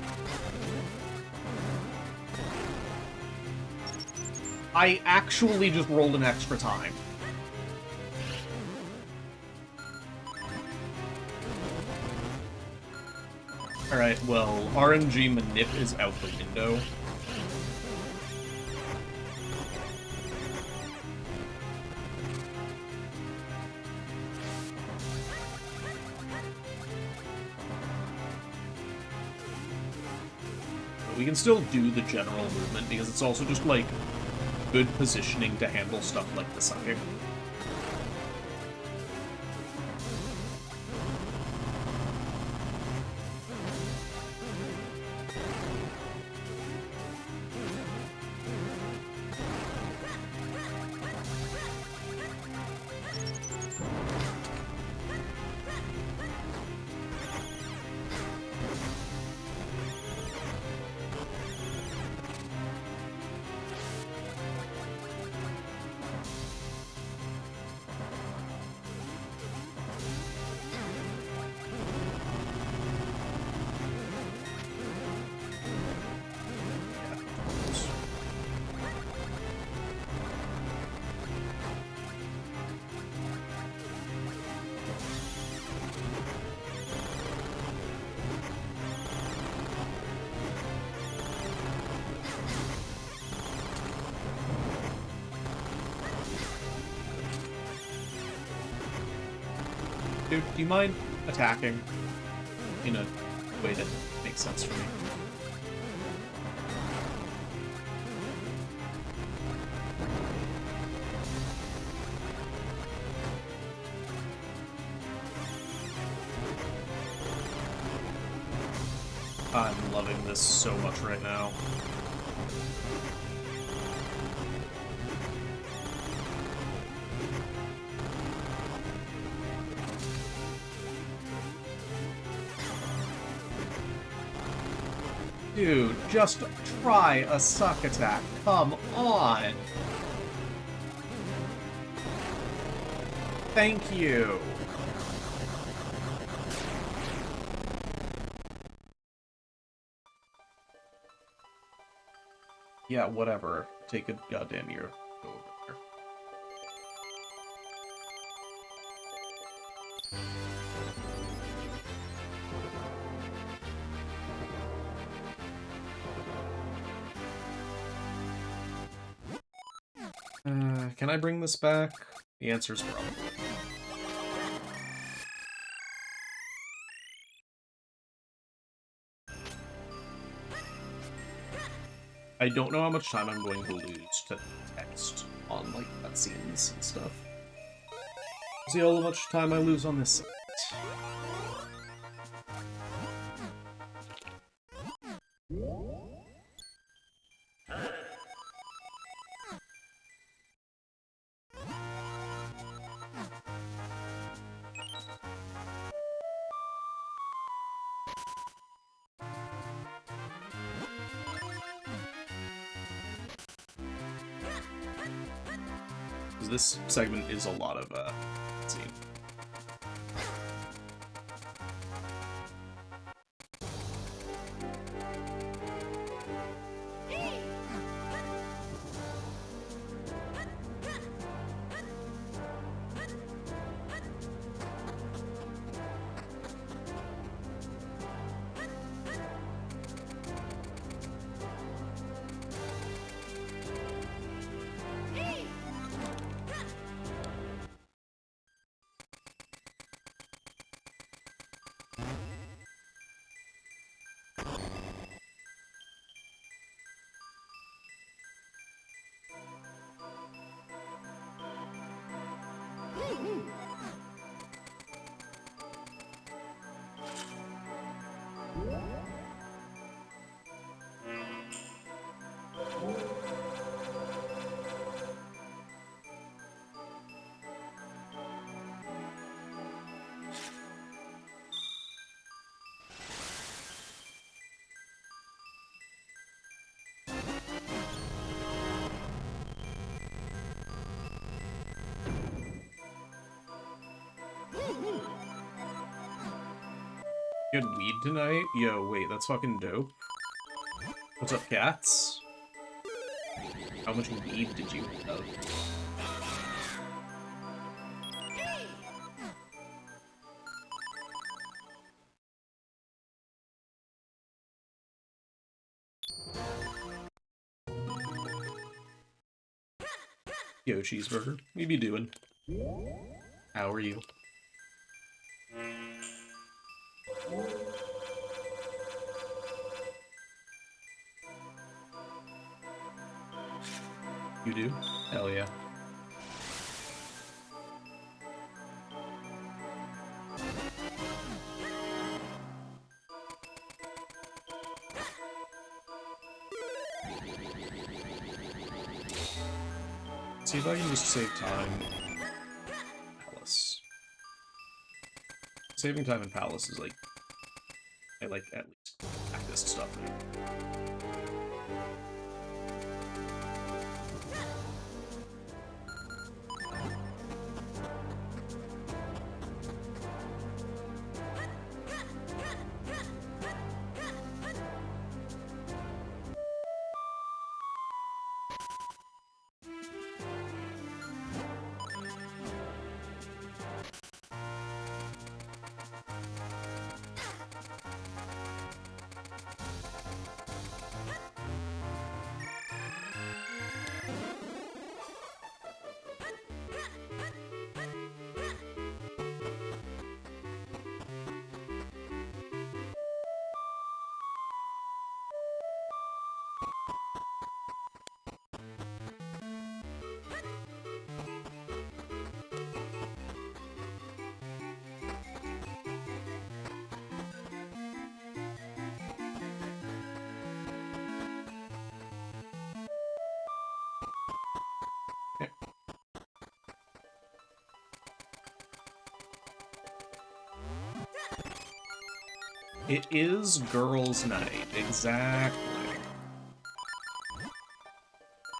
I actually just rolled an extra time. Alright, well, RNG manip is out the window. But we can still do the general movement, because it's also just, like, good positioning to handle stuff like the sucking. Dude, do you mind attacking in a way that makes sense for me? I'm loving this so much right now. Dude, just try a suck attack. Come on. Thank you. Yeah, whatever. Take a goddamn year. Go over there. Can I bring this back? The answer's probably. I don't know how much time I'm going to lose to text on, like, cutscenes and stuff. See how much time I lose on this site. This segment is a lot of, scene. You had weed tonight? Yo, wait, that's fucking dope. What's up, cats? How much weed did you have? Yo, cheeseburger. What you be doing? How are you? You do? Hell yeah. See if I can just save time. Palace. Saving time in Palace is like, I like at least practice stuff. It is girls' night, exactly.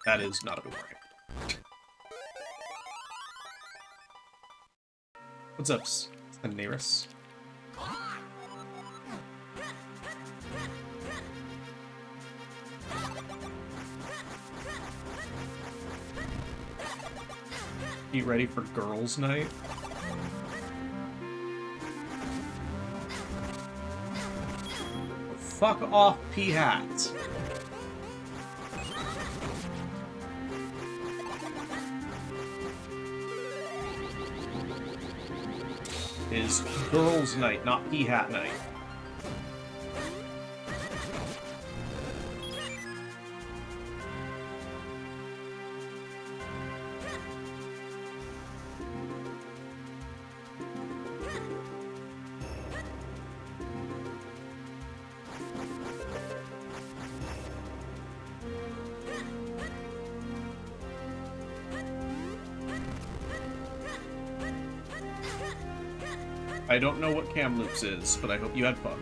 That is not a boomerang. What's up, Daenerys? You ready for girls' night? Fuck off, P-Hat. It is girls' night, not P-Hat night. I don't know what Kamloops is, but I hope you had fun.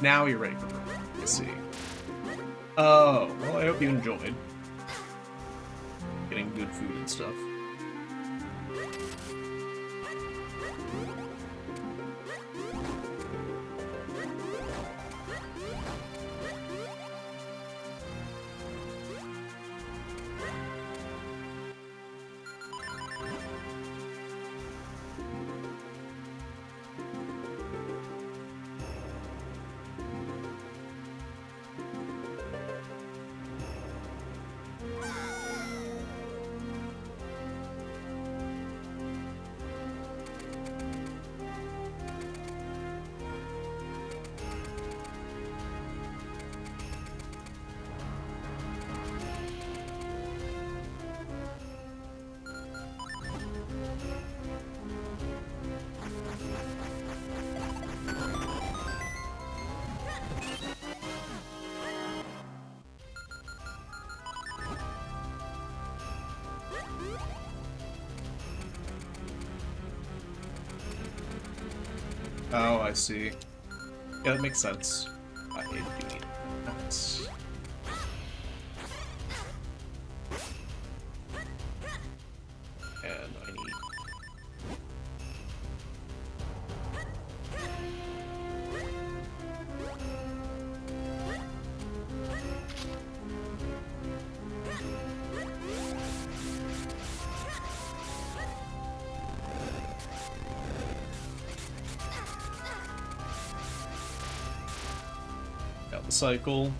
Now you're ready for it. I see. Oh, well, I hope you enjoyed. Getting good food and stuff. Oh, I see. Yeah, that makes sense. I do need nuts. And I need... Got the cycle.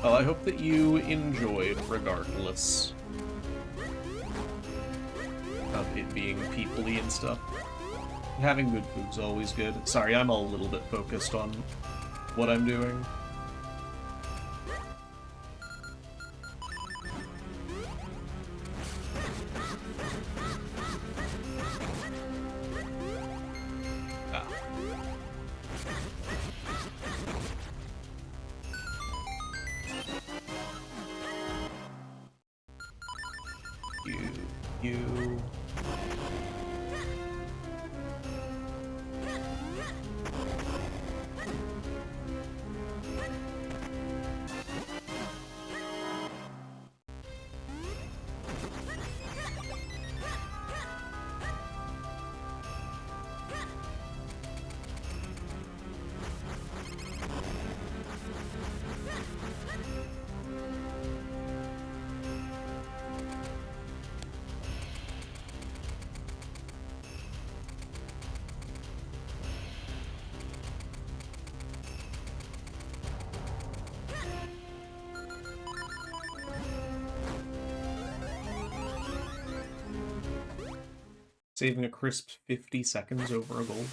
Well, I hope that you enjoyed, regardless of it being people-y and stuff. Having good food's always good. Sorry, I'm a little bit focused on what I'm doing. Ah. You... Saving a crisp 50 seconds over a goal.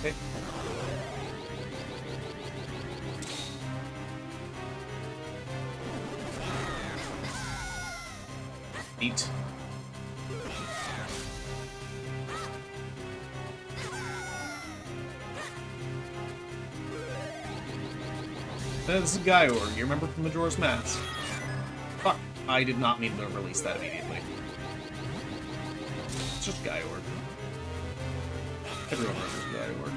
Okay. Neat. This is Guy Org, you remember from Majora's Mask. Fuck, I did not mean to release that immediately. It's just Guy Org. Everyone remembers Guy Org.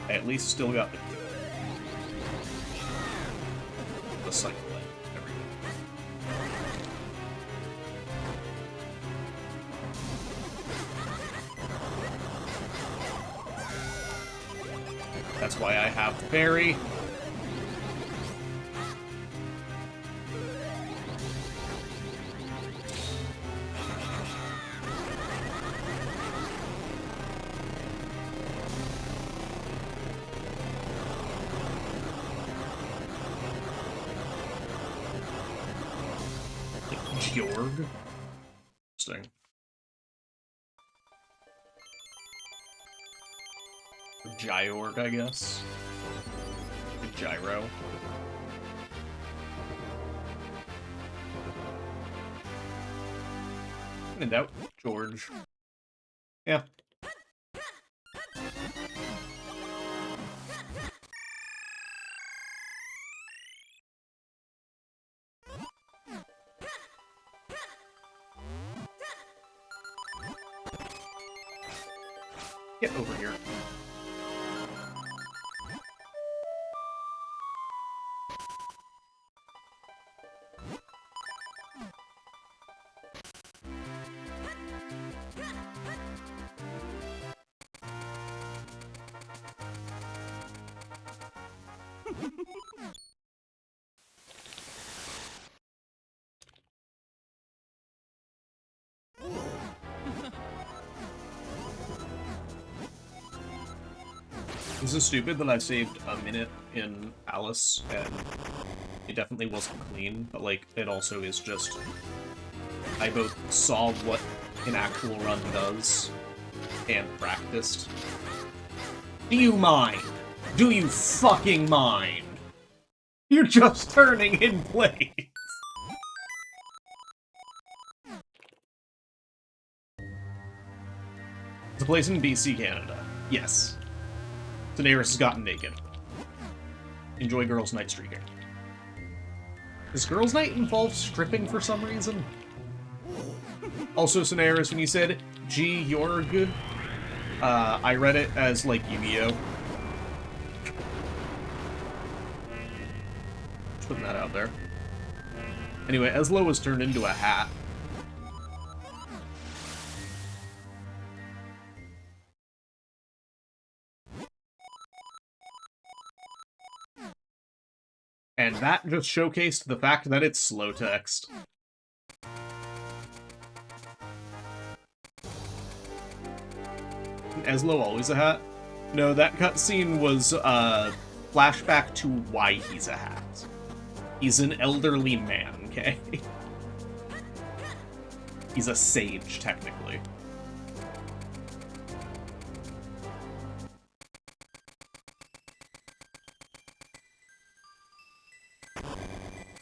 I at least still got the cycle in everything. That's why I have the berry. Jorg? Interesting. Gyorg, I guess. A gyro. In doubt, George. Yeah. Get over here. This is stupid that I saved a minute in Alice, and it definitely wasn't clean, but, like, it also is just... I both saw what an actual run does, and practiced. Do you mind? Do you fucking mind? You're just turning in place! It's a place in BC, Canada. Yes. Daenerys has gotten naked. Enjoy Girls' Night streaking. Does Girls' Night involve stripping for some reason? Also, Daenerys, when you said G-Yorg, I read it as, like, Yu-Gi-Oh! Just putting that out there. Anyway, Eslo was turned into a hat. And that just showcased the fact that it's slow text. Eslo always a hat? No, that cutscene was a flashback to why he's a hat. He's an elderly man, okay? He's a sage, technically.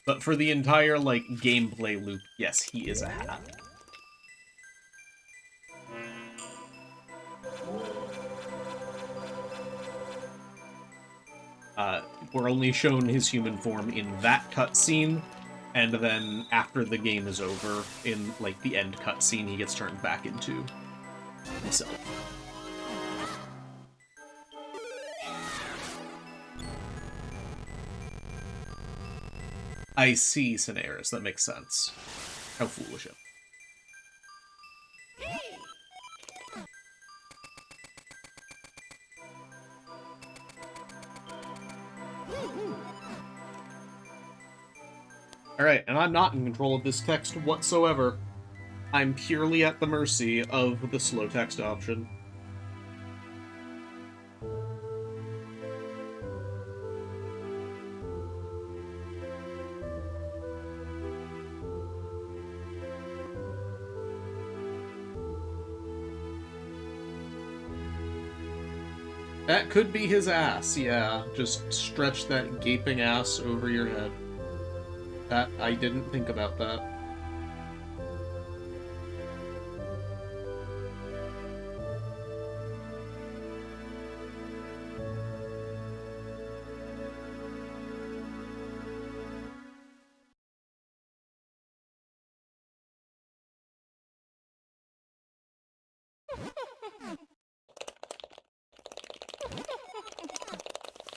But for the entire, like, gameplay loop, yes, he is a hat. We're only shown his human form in that cutscene, and then after the game is over, in, like, the end cutscene, he gets turned back into himself. I see, Daenerys. That makes sense. How foolish of him. Alright, and I'm not in control of this text whatsoever. I'm purely at the mercy of the slow text option. That could be his ass, yeah. Just stretch that gaping ass over your head. That, I didn't think about that.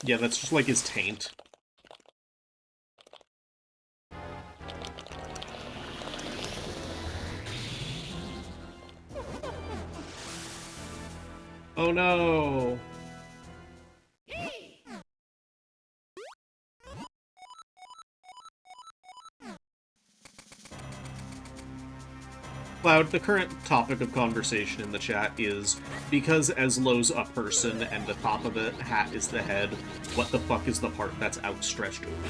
Yeah, that's just like his taint. Oh no! Cloud, the current topic of conversation in the chat is, because Eslo's a person and the top of the hat is the head, what the fuck is the part that's outstretched over?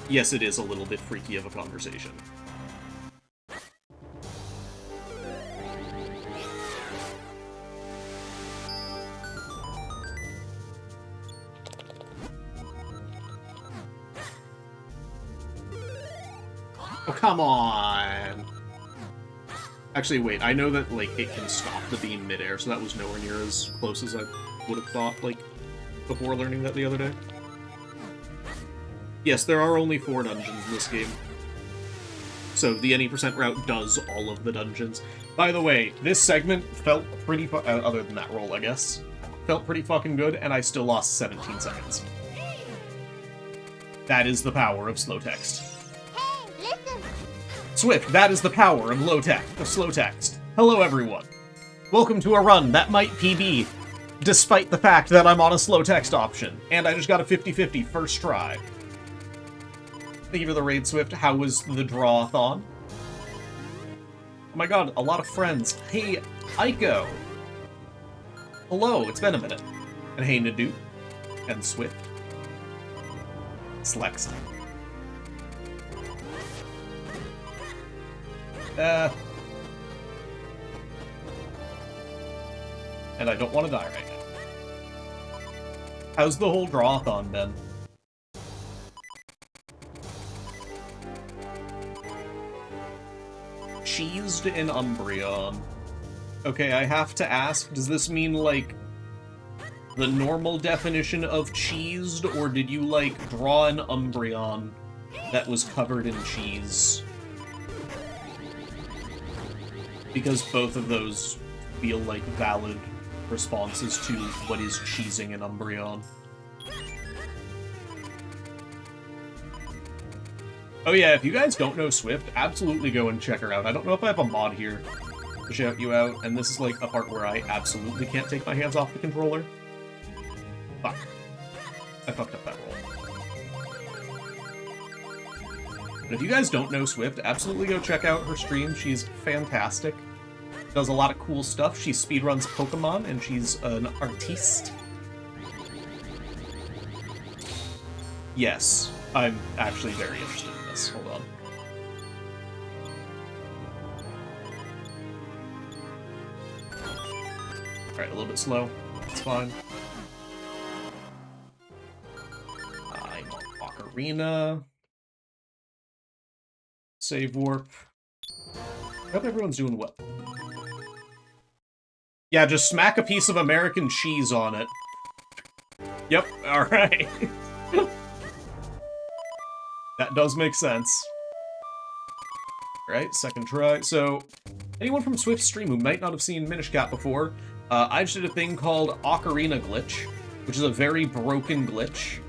Yes, it is a little bit freaky of a conversation. Oh, come on! Actually, wait, I know that, like, it can stop the beam midair, so that was nowhere near as close as I would have thought, like, before learning that the other day. Yes, there are only 4 dungeons in this game. So the any percent route does all of the dungeons. By the way, this segment felt pretty other than that roll, I guess. Felt pretty fucking good, and I still lost 17 seconds. That is the power of slow text. Hey, listen. Swift, that is the power of slow text. Hello, everyone. Welcome to a run that might PB, despite the fact that I'm on a slow text option, and I just got a 50-50 first try. Thank you for the raid, Swift. How was the draw-a-thon? Oh my god, a lot of friends. Hey, Aiko. Hello, it's been a minute. And hey, Nadu. And Swift. Slext. And I don't want to die right now. How's the whole draw-a-thon been? Cheesed in Umbreon. Okay, I have to ask, does this mean, like, the normal definition of cheesed, or did you, like, draw an Umbreon that was covered in cheese? Because both of those feel like valid responses to what is cheesing an Umbreon. Oh yeah, if you guys don't know Swift, absolutely go and check her out. I don't know if I have a mod here to shout you out, and this is like a part where I absolutely can't take my hands off the controller. Fuck. I fucked up that roll. But if you guys don't know Swift, absolutely go check out her stream. She's fantastic. Does a lot of cool stuff. She speedruns Pokemon, and she's an artiste. Yes, I'm actually very interested in this. Hold on. Alright, a little bit slow. It's fine. I'm on Ocarina. Save warp. I hope everyone's doing well. Yeah, just smack a piece of American cheese on it. Yep, alright. That does make sense. Alright, second try. So, anyone from Swift's stream who might not have seen Minish before, I just did a thing called Ocarina Glitch, which is a very broken glitch.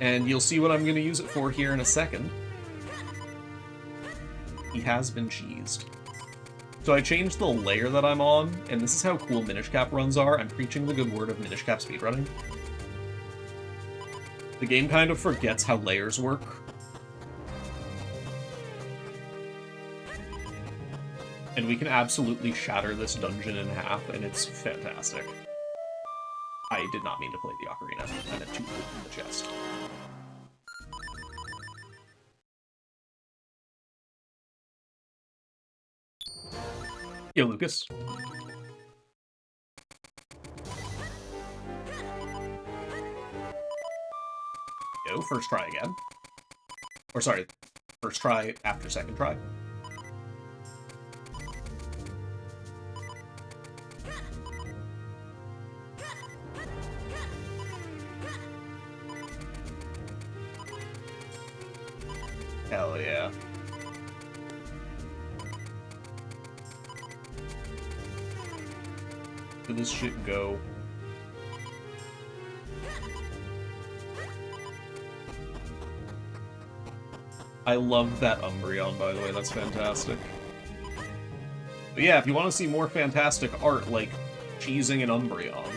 And you'll see what I'm going to use it for here in a second. He has been cheesed. So I changed the layer that I'm on, and this is how cool Minish runs are. I'm preaching the good word of Minish speedrunning. The game kind of forgets how layers work. And we can absolutely shatter this dungeon in half, and it's fantastic. I did not mean to play the ocarina. I meant to open the chest. Yo, Lucas. Yo, first try again. Or sorry, first try after second try. Hell yeah. Where did this shit go? I love that Umbreon, by the way. That's fantastic. But yeah, if you want to see more fantastic art, like cheesing an Umbreon,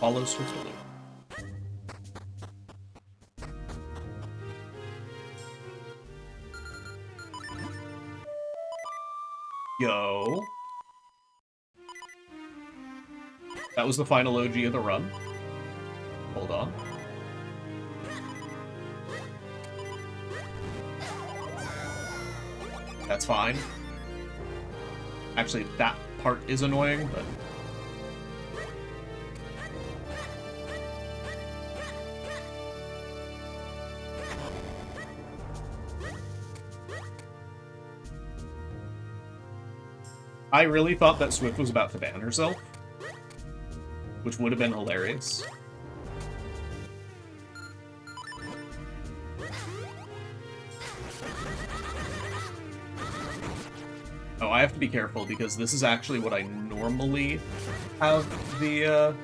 follow Swiftly. Yo. That was the final OG of the run. Hold on. That's fine. Actually, that part is annoying, but... I really thought that Swift was about to ban herself, which would have been hilarious. Oh, I have to be careful because this is actually what I normally have the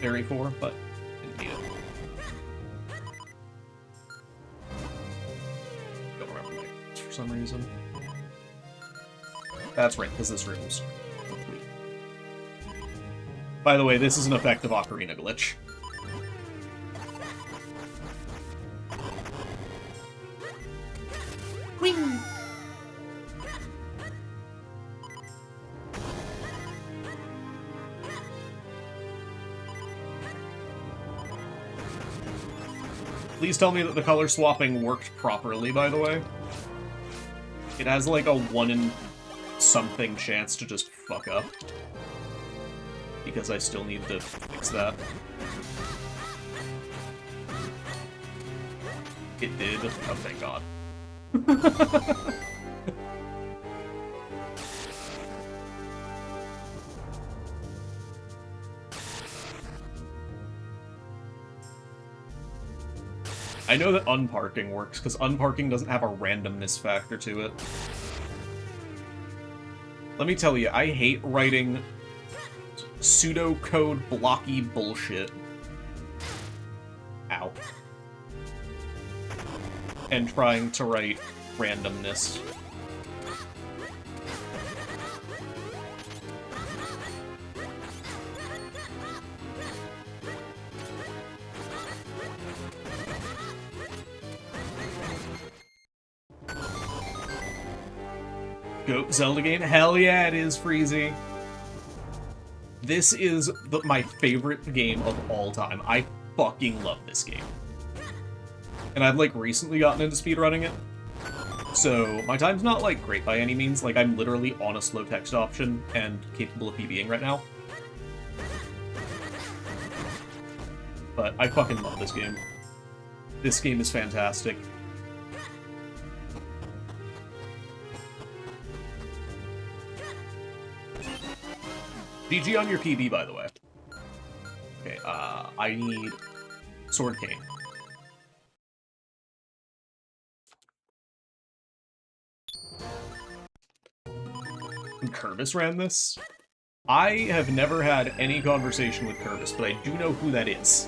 berry for, but didn't need it. Don't remember my names for some reason. That's right, because this room's complete. By the way, this is an effective Ocarina glitch. Whee! Please tell me that the color swapping worked properly, by the way. It has like a 1 in something chance to just fuck up. Because I still need to fix that. It did. Oh, thank God. I know that unparking works, because unparking doesn't have a randomness factor to it. Let me tell you, I hate writing pseudocode blocky bullshit. Ow. And trying to write randomness. Go Zelda game? Hell yeah, it is, Freezy. This is my favorite game of all time. I fucking love this game. And I've, like, recently gotten into speedrunning it. So, my time's not, like, great by any means. Like, I'm literally on a slow text option and capable of PBing right now. But I fucking love this game. This game is fantastic. GG on your PB, by the way. Okay, I need Sword Cane. And Curvis ran this? I have never had any conversation with Curvis, but I do know who that is.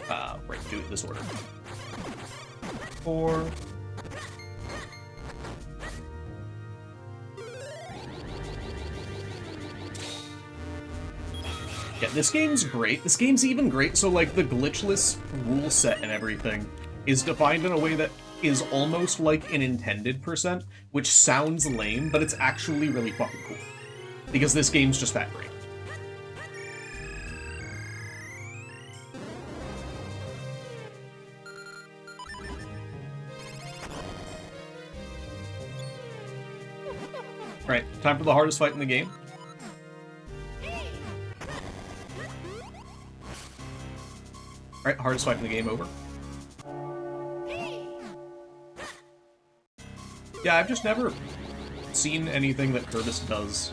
Right, do it this order. 4... Yeah, this game's great. This game's even great, so, like, the glitchless rule set and everything is defined in a way that is almost like an intended %, which sounds lame, but it's actually really fucking cool. Because this game's just that great. Alright, time for the hardest fight in the game. Alright, hardest fight in the game over. Yeah, I've just never seen anything that Curvis does.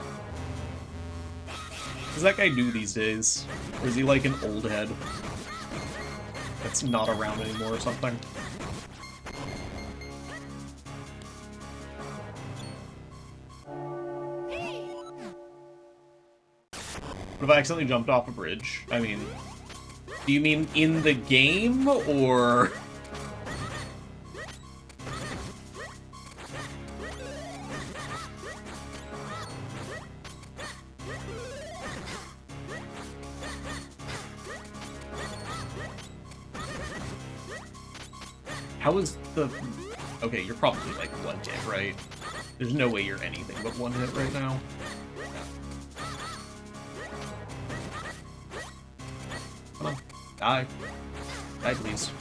What does that guy do these days? Or is he like an old head that's not around anymore or something? What if I accidentally jumped off a bridge? I mean... Do you mean in the game, or...? How is the... Okay, you're probably like one hit, right? There's no way you're anything but one hit right now. Come on. Die. Die, please.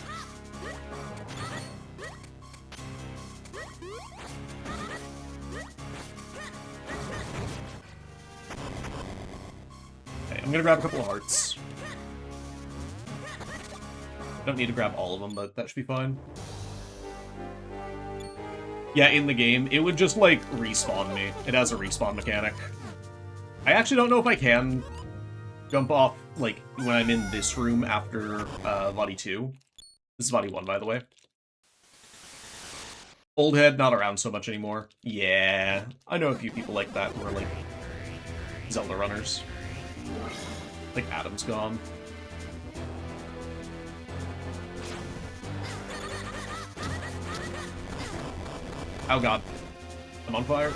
Okay, I'm gonna grab a couple of hearts. Don't need to grab all of them, but that should be fine. Yeah, in the game, it would just, like, respawn me. It has a respawn mechanic. I actually don't know if I can jump off, like, when I'm in this room after Vadi 2. This is Vadi 1, by the way. Old head, not around so much anymore. Yeah, I know a few people like that who are, like, Zelda runners. Like, Adam's gone. Oh god. I'm on fire.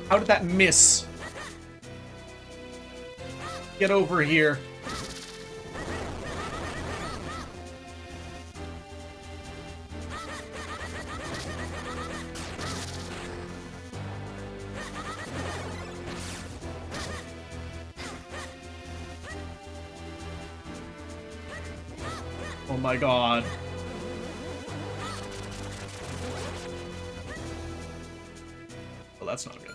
How did that miss? Get over here. Oh my god. Well, that's not good.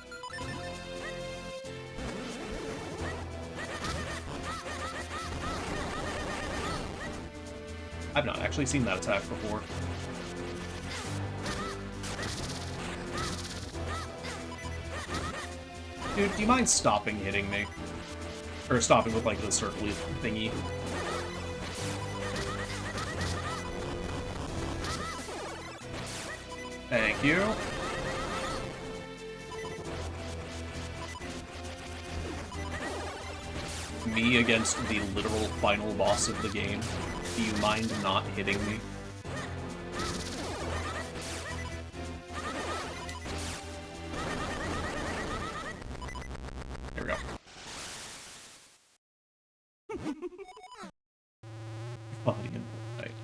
I've not actually seen that attack before. Dude, do you mind stopping hitting me? Or stopping with, like, the circle thingy? Thank you. Me against the literal final boss of the game. Do you mind not hitting me? There we go. Body and right.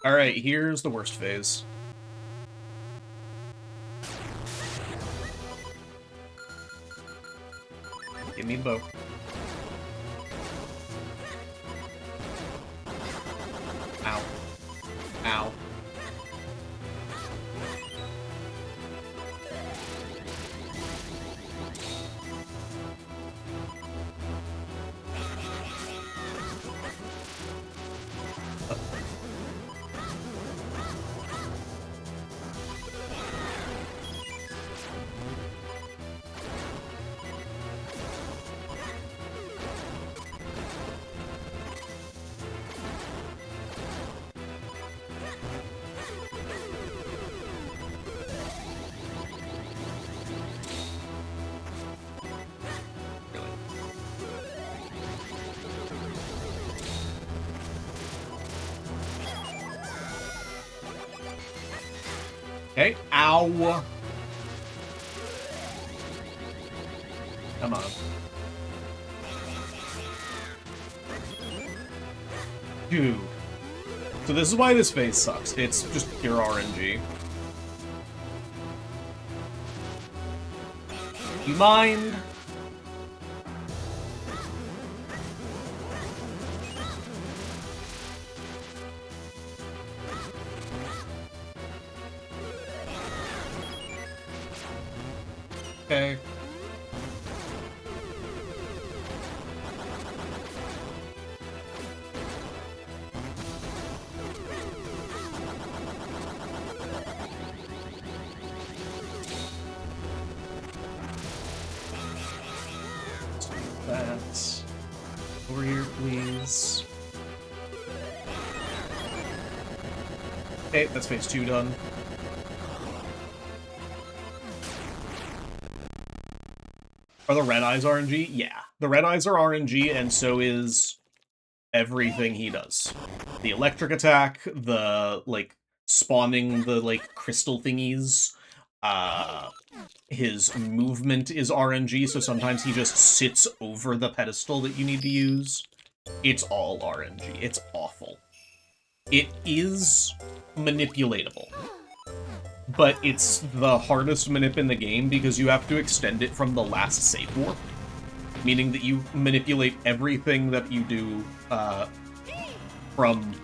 Alright, here's the worst phase. Give me the bow. Ow. Ow. Okay. Ow. Come on. Dude. So this is why this phase sucks. It's just pure RNG. You mind? Okay. That. Over here, please. Okay, that's phase 2 done. Are the red eyes RNG? Yeah. The red eyes are RNG, and so is everything he does. The electric attack, the, like, spawning the, like, crystal thingies. His movement is RNG, so sometimes he just sits over the pedestal that you need to use. It's all RNG. It's awful. It is manipulatable. But it's the hardest manip in the game because you have to extend it from the last save warp. Meaning that you manipulate everything that you do from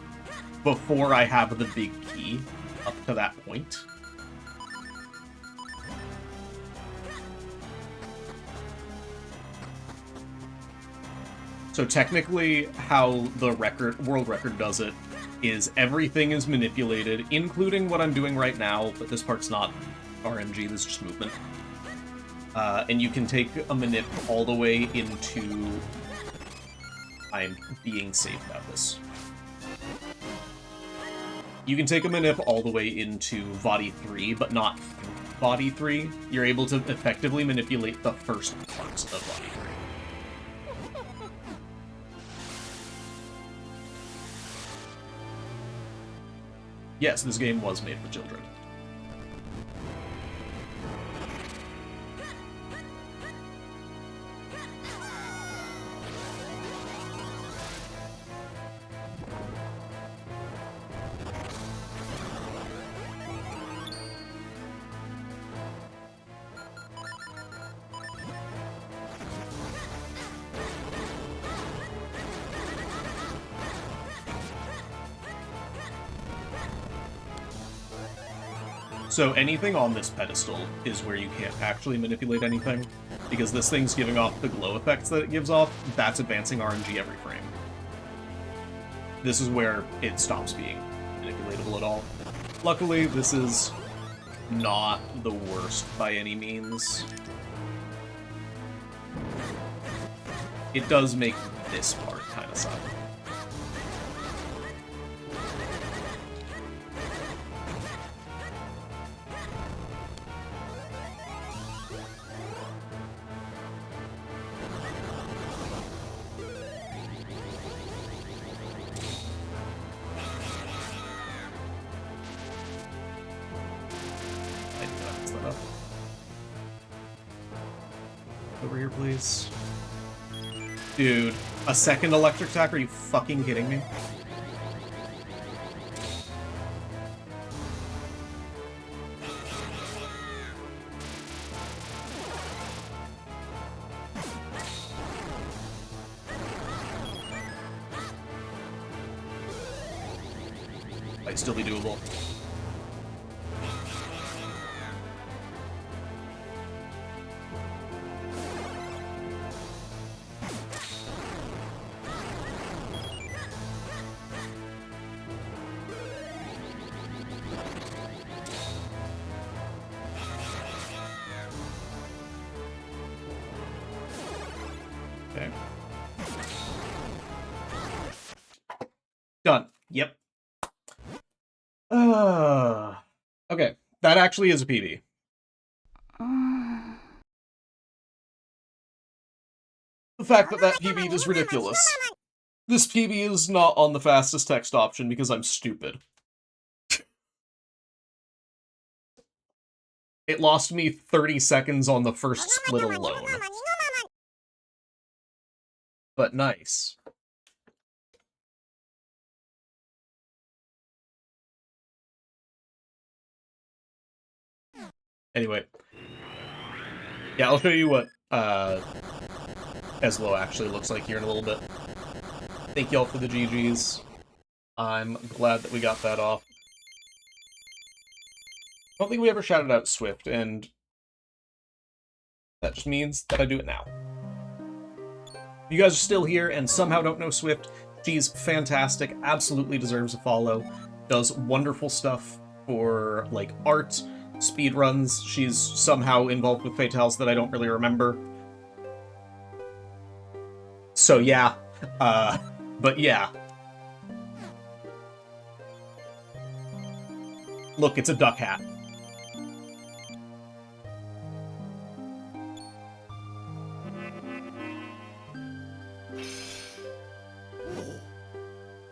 before I have the big key up to that point. So technically, how the world record does it is everything is manipulated, including what I'm doing right now, but this part's not RNG, this is just movement. And you can take a manip all the way into... I'm being safe about this. You can take a manip all the way into Body 3, but not Body 3. You're able to effectively manipulate the first parts of Body 3. Yes, this game was made for children. So anything on this pedestal is where you can't actually manipulate anything, because this thing's giving off the glow effects that it gives off, that's advancing RNG every frame. This is where it stops being manipulatable at all. Luckily, this is not the worst by any means. It does make this part kind of suck. Over here, please. Dude, a second electric attack? Are you fucking kidding me? Might still be doable. Okay. Done. Yep. Okay. That actually is a PB. The fact that that PB is ridiculous. This PB is not on the fastest text option because I'm stupid. It lost me 30 seconds on the first split alone. But nice. Anyway. Yeah, I'll show you what Eslo actually looks like here in a little bit. Thank y'all for the GGs. I'm glad that we got that off. I don't think we ever shouted out Swift, and that just means that I do it now. If you guys are still here and somehow don't know Swift, she's fantastic, absolutely deserves a follow, does wonderful stuff for, like, art, speedruns. She's somehow involved with Fatales that I don't really remember. So yeah, but yeah. Look, it's a duck hat.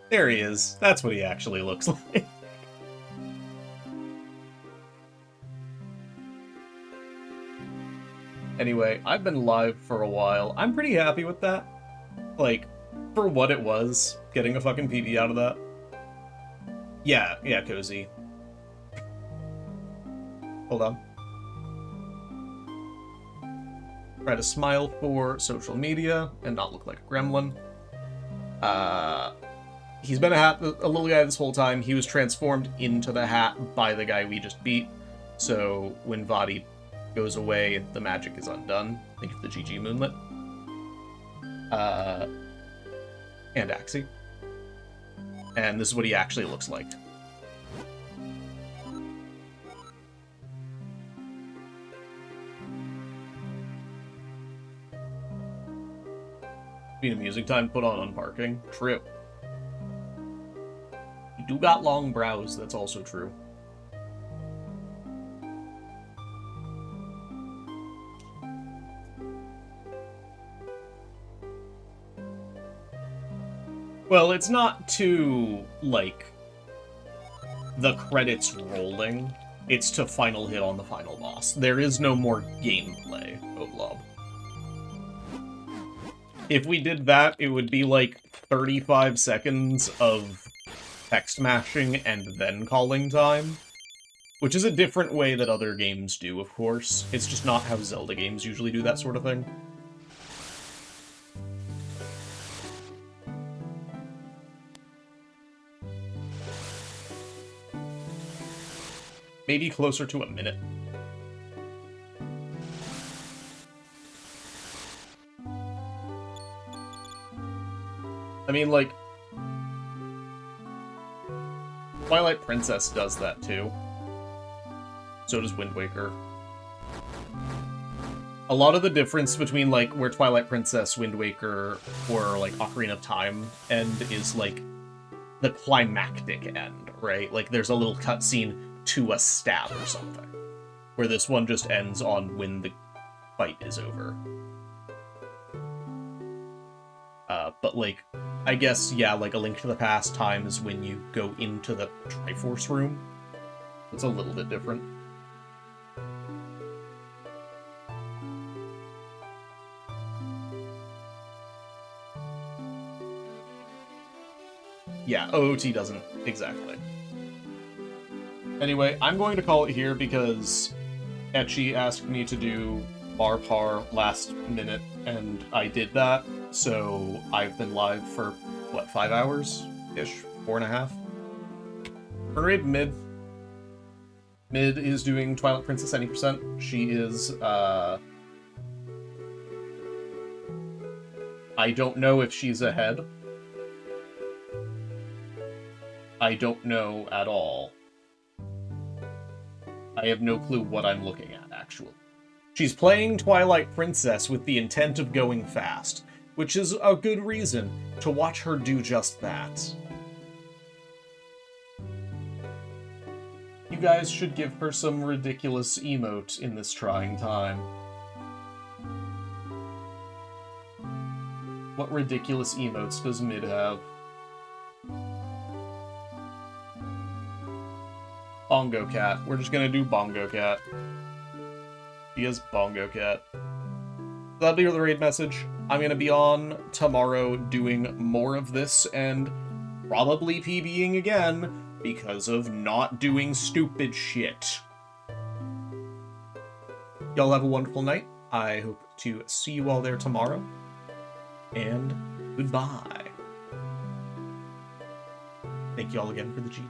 There he is. That's what he actually looks like. Anyway, I've been live for a while. I'm pretty happy with that. Like, for what it was, getting a fucking PB out of that. Yeah, Cozy. Hold on. Try to smile for social media and not look like a gremlin. He's been a little guy this whole time. He was transformed into the hat by the guy we just beat. So when Vadi goes away, the magic is undone. Think of the GG Moonlit. and Axie. And this is what he actually looks like. Being amusing time to put on unparking. True. You do got long brows, that's also true. Well, it's not too, like, the credits rolling. It's to final hit on the final boss. There is no more gameplay, Oblob. If we did that, it would be like 35 seconds of text mashing and then calling time. Which is a different way that other games do, of course. It's just not how Zelda games usually do that sort of thing. Maybe closer to a minute. I mean, like, Twilight Princess does that too. So does Wind Waker. A lot of the difference between, like, where Twilight Princess, Wind Waker, or, like, Ocarina of Time end is, like, the climactic end, right? Like, there's a little cutscene to a stab or something. Where this one just ends on when the fight is over. But, like, I guess, yeah, like, A Link to the Past time is when you go into the Triforce room. It's a little bit different. Yeah, OOT doesn't exactly. Anyway, I'm going to call it here because Etchy asked me to do bar par last minute, and I did that, so I've been live for, what, 5 hours-ish? 4.5? Burn rate mid. Mid is doing Twilight Princess any percent. She is, I don't know if she's ahead. I don't know at all. I have no clue what I'm looking at, actually. She's playing Twilight Princess with the intent of going fast, which is a good reason to watch her do just that. You guys should give her some ridiculous emote in this trying time. What ridiculous emotes does Mid have? Bongo Cat. We're just gonna do Bongo Cat. He is Bongo Cat. That'll be the raid message. I'm gonna be on tomorrow doing more of this and probably PBing again because of not doing stupid shit. Y'all have a wonderful night. I hope to see you all there tomorrow. And goodbye. Thank you all again for the GG.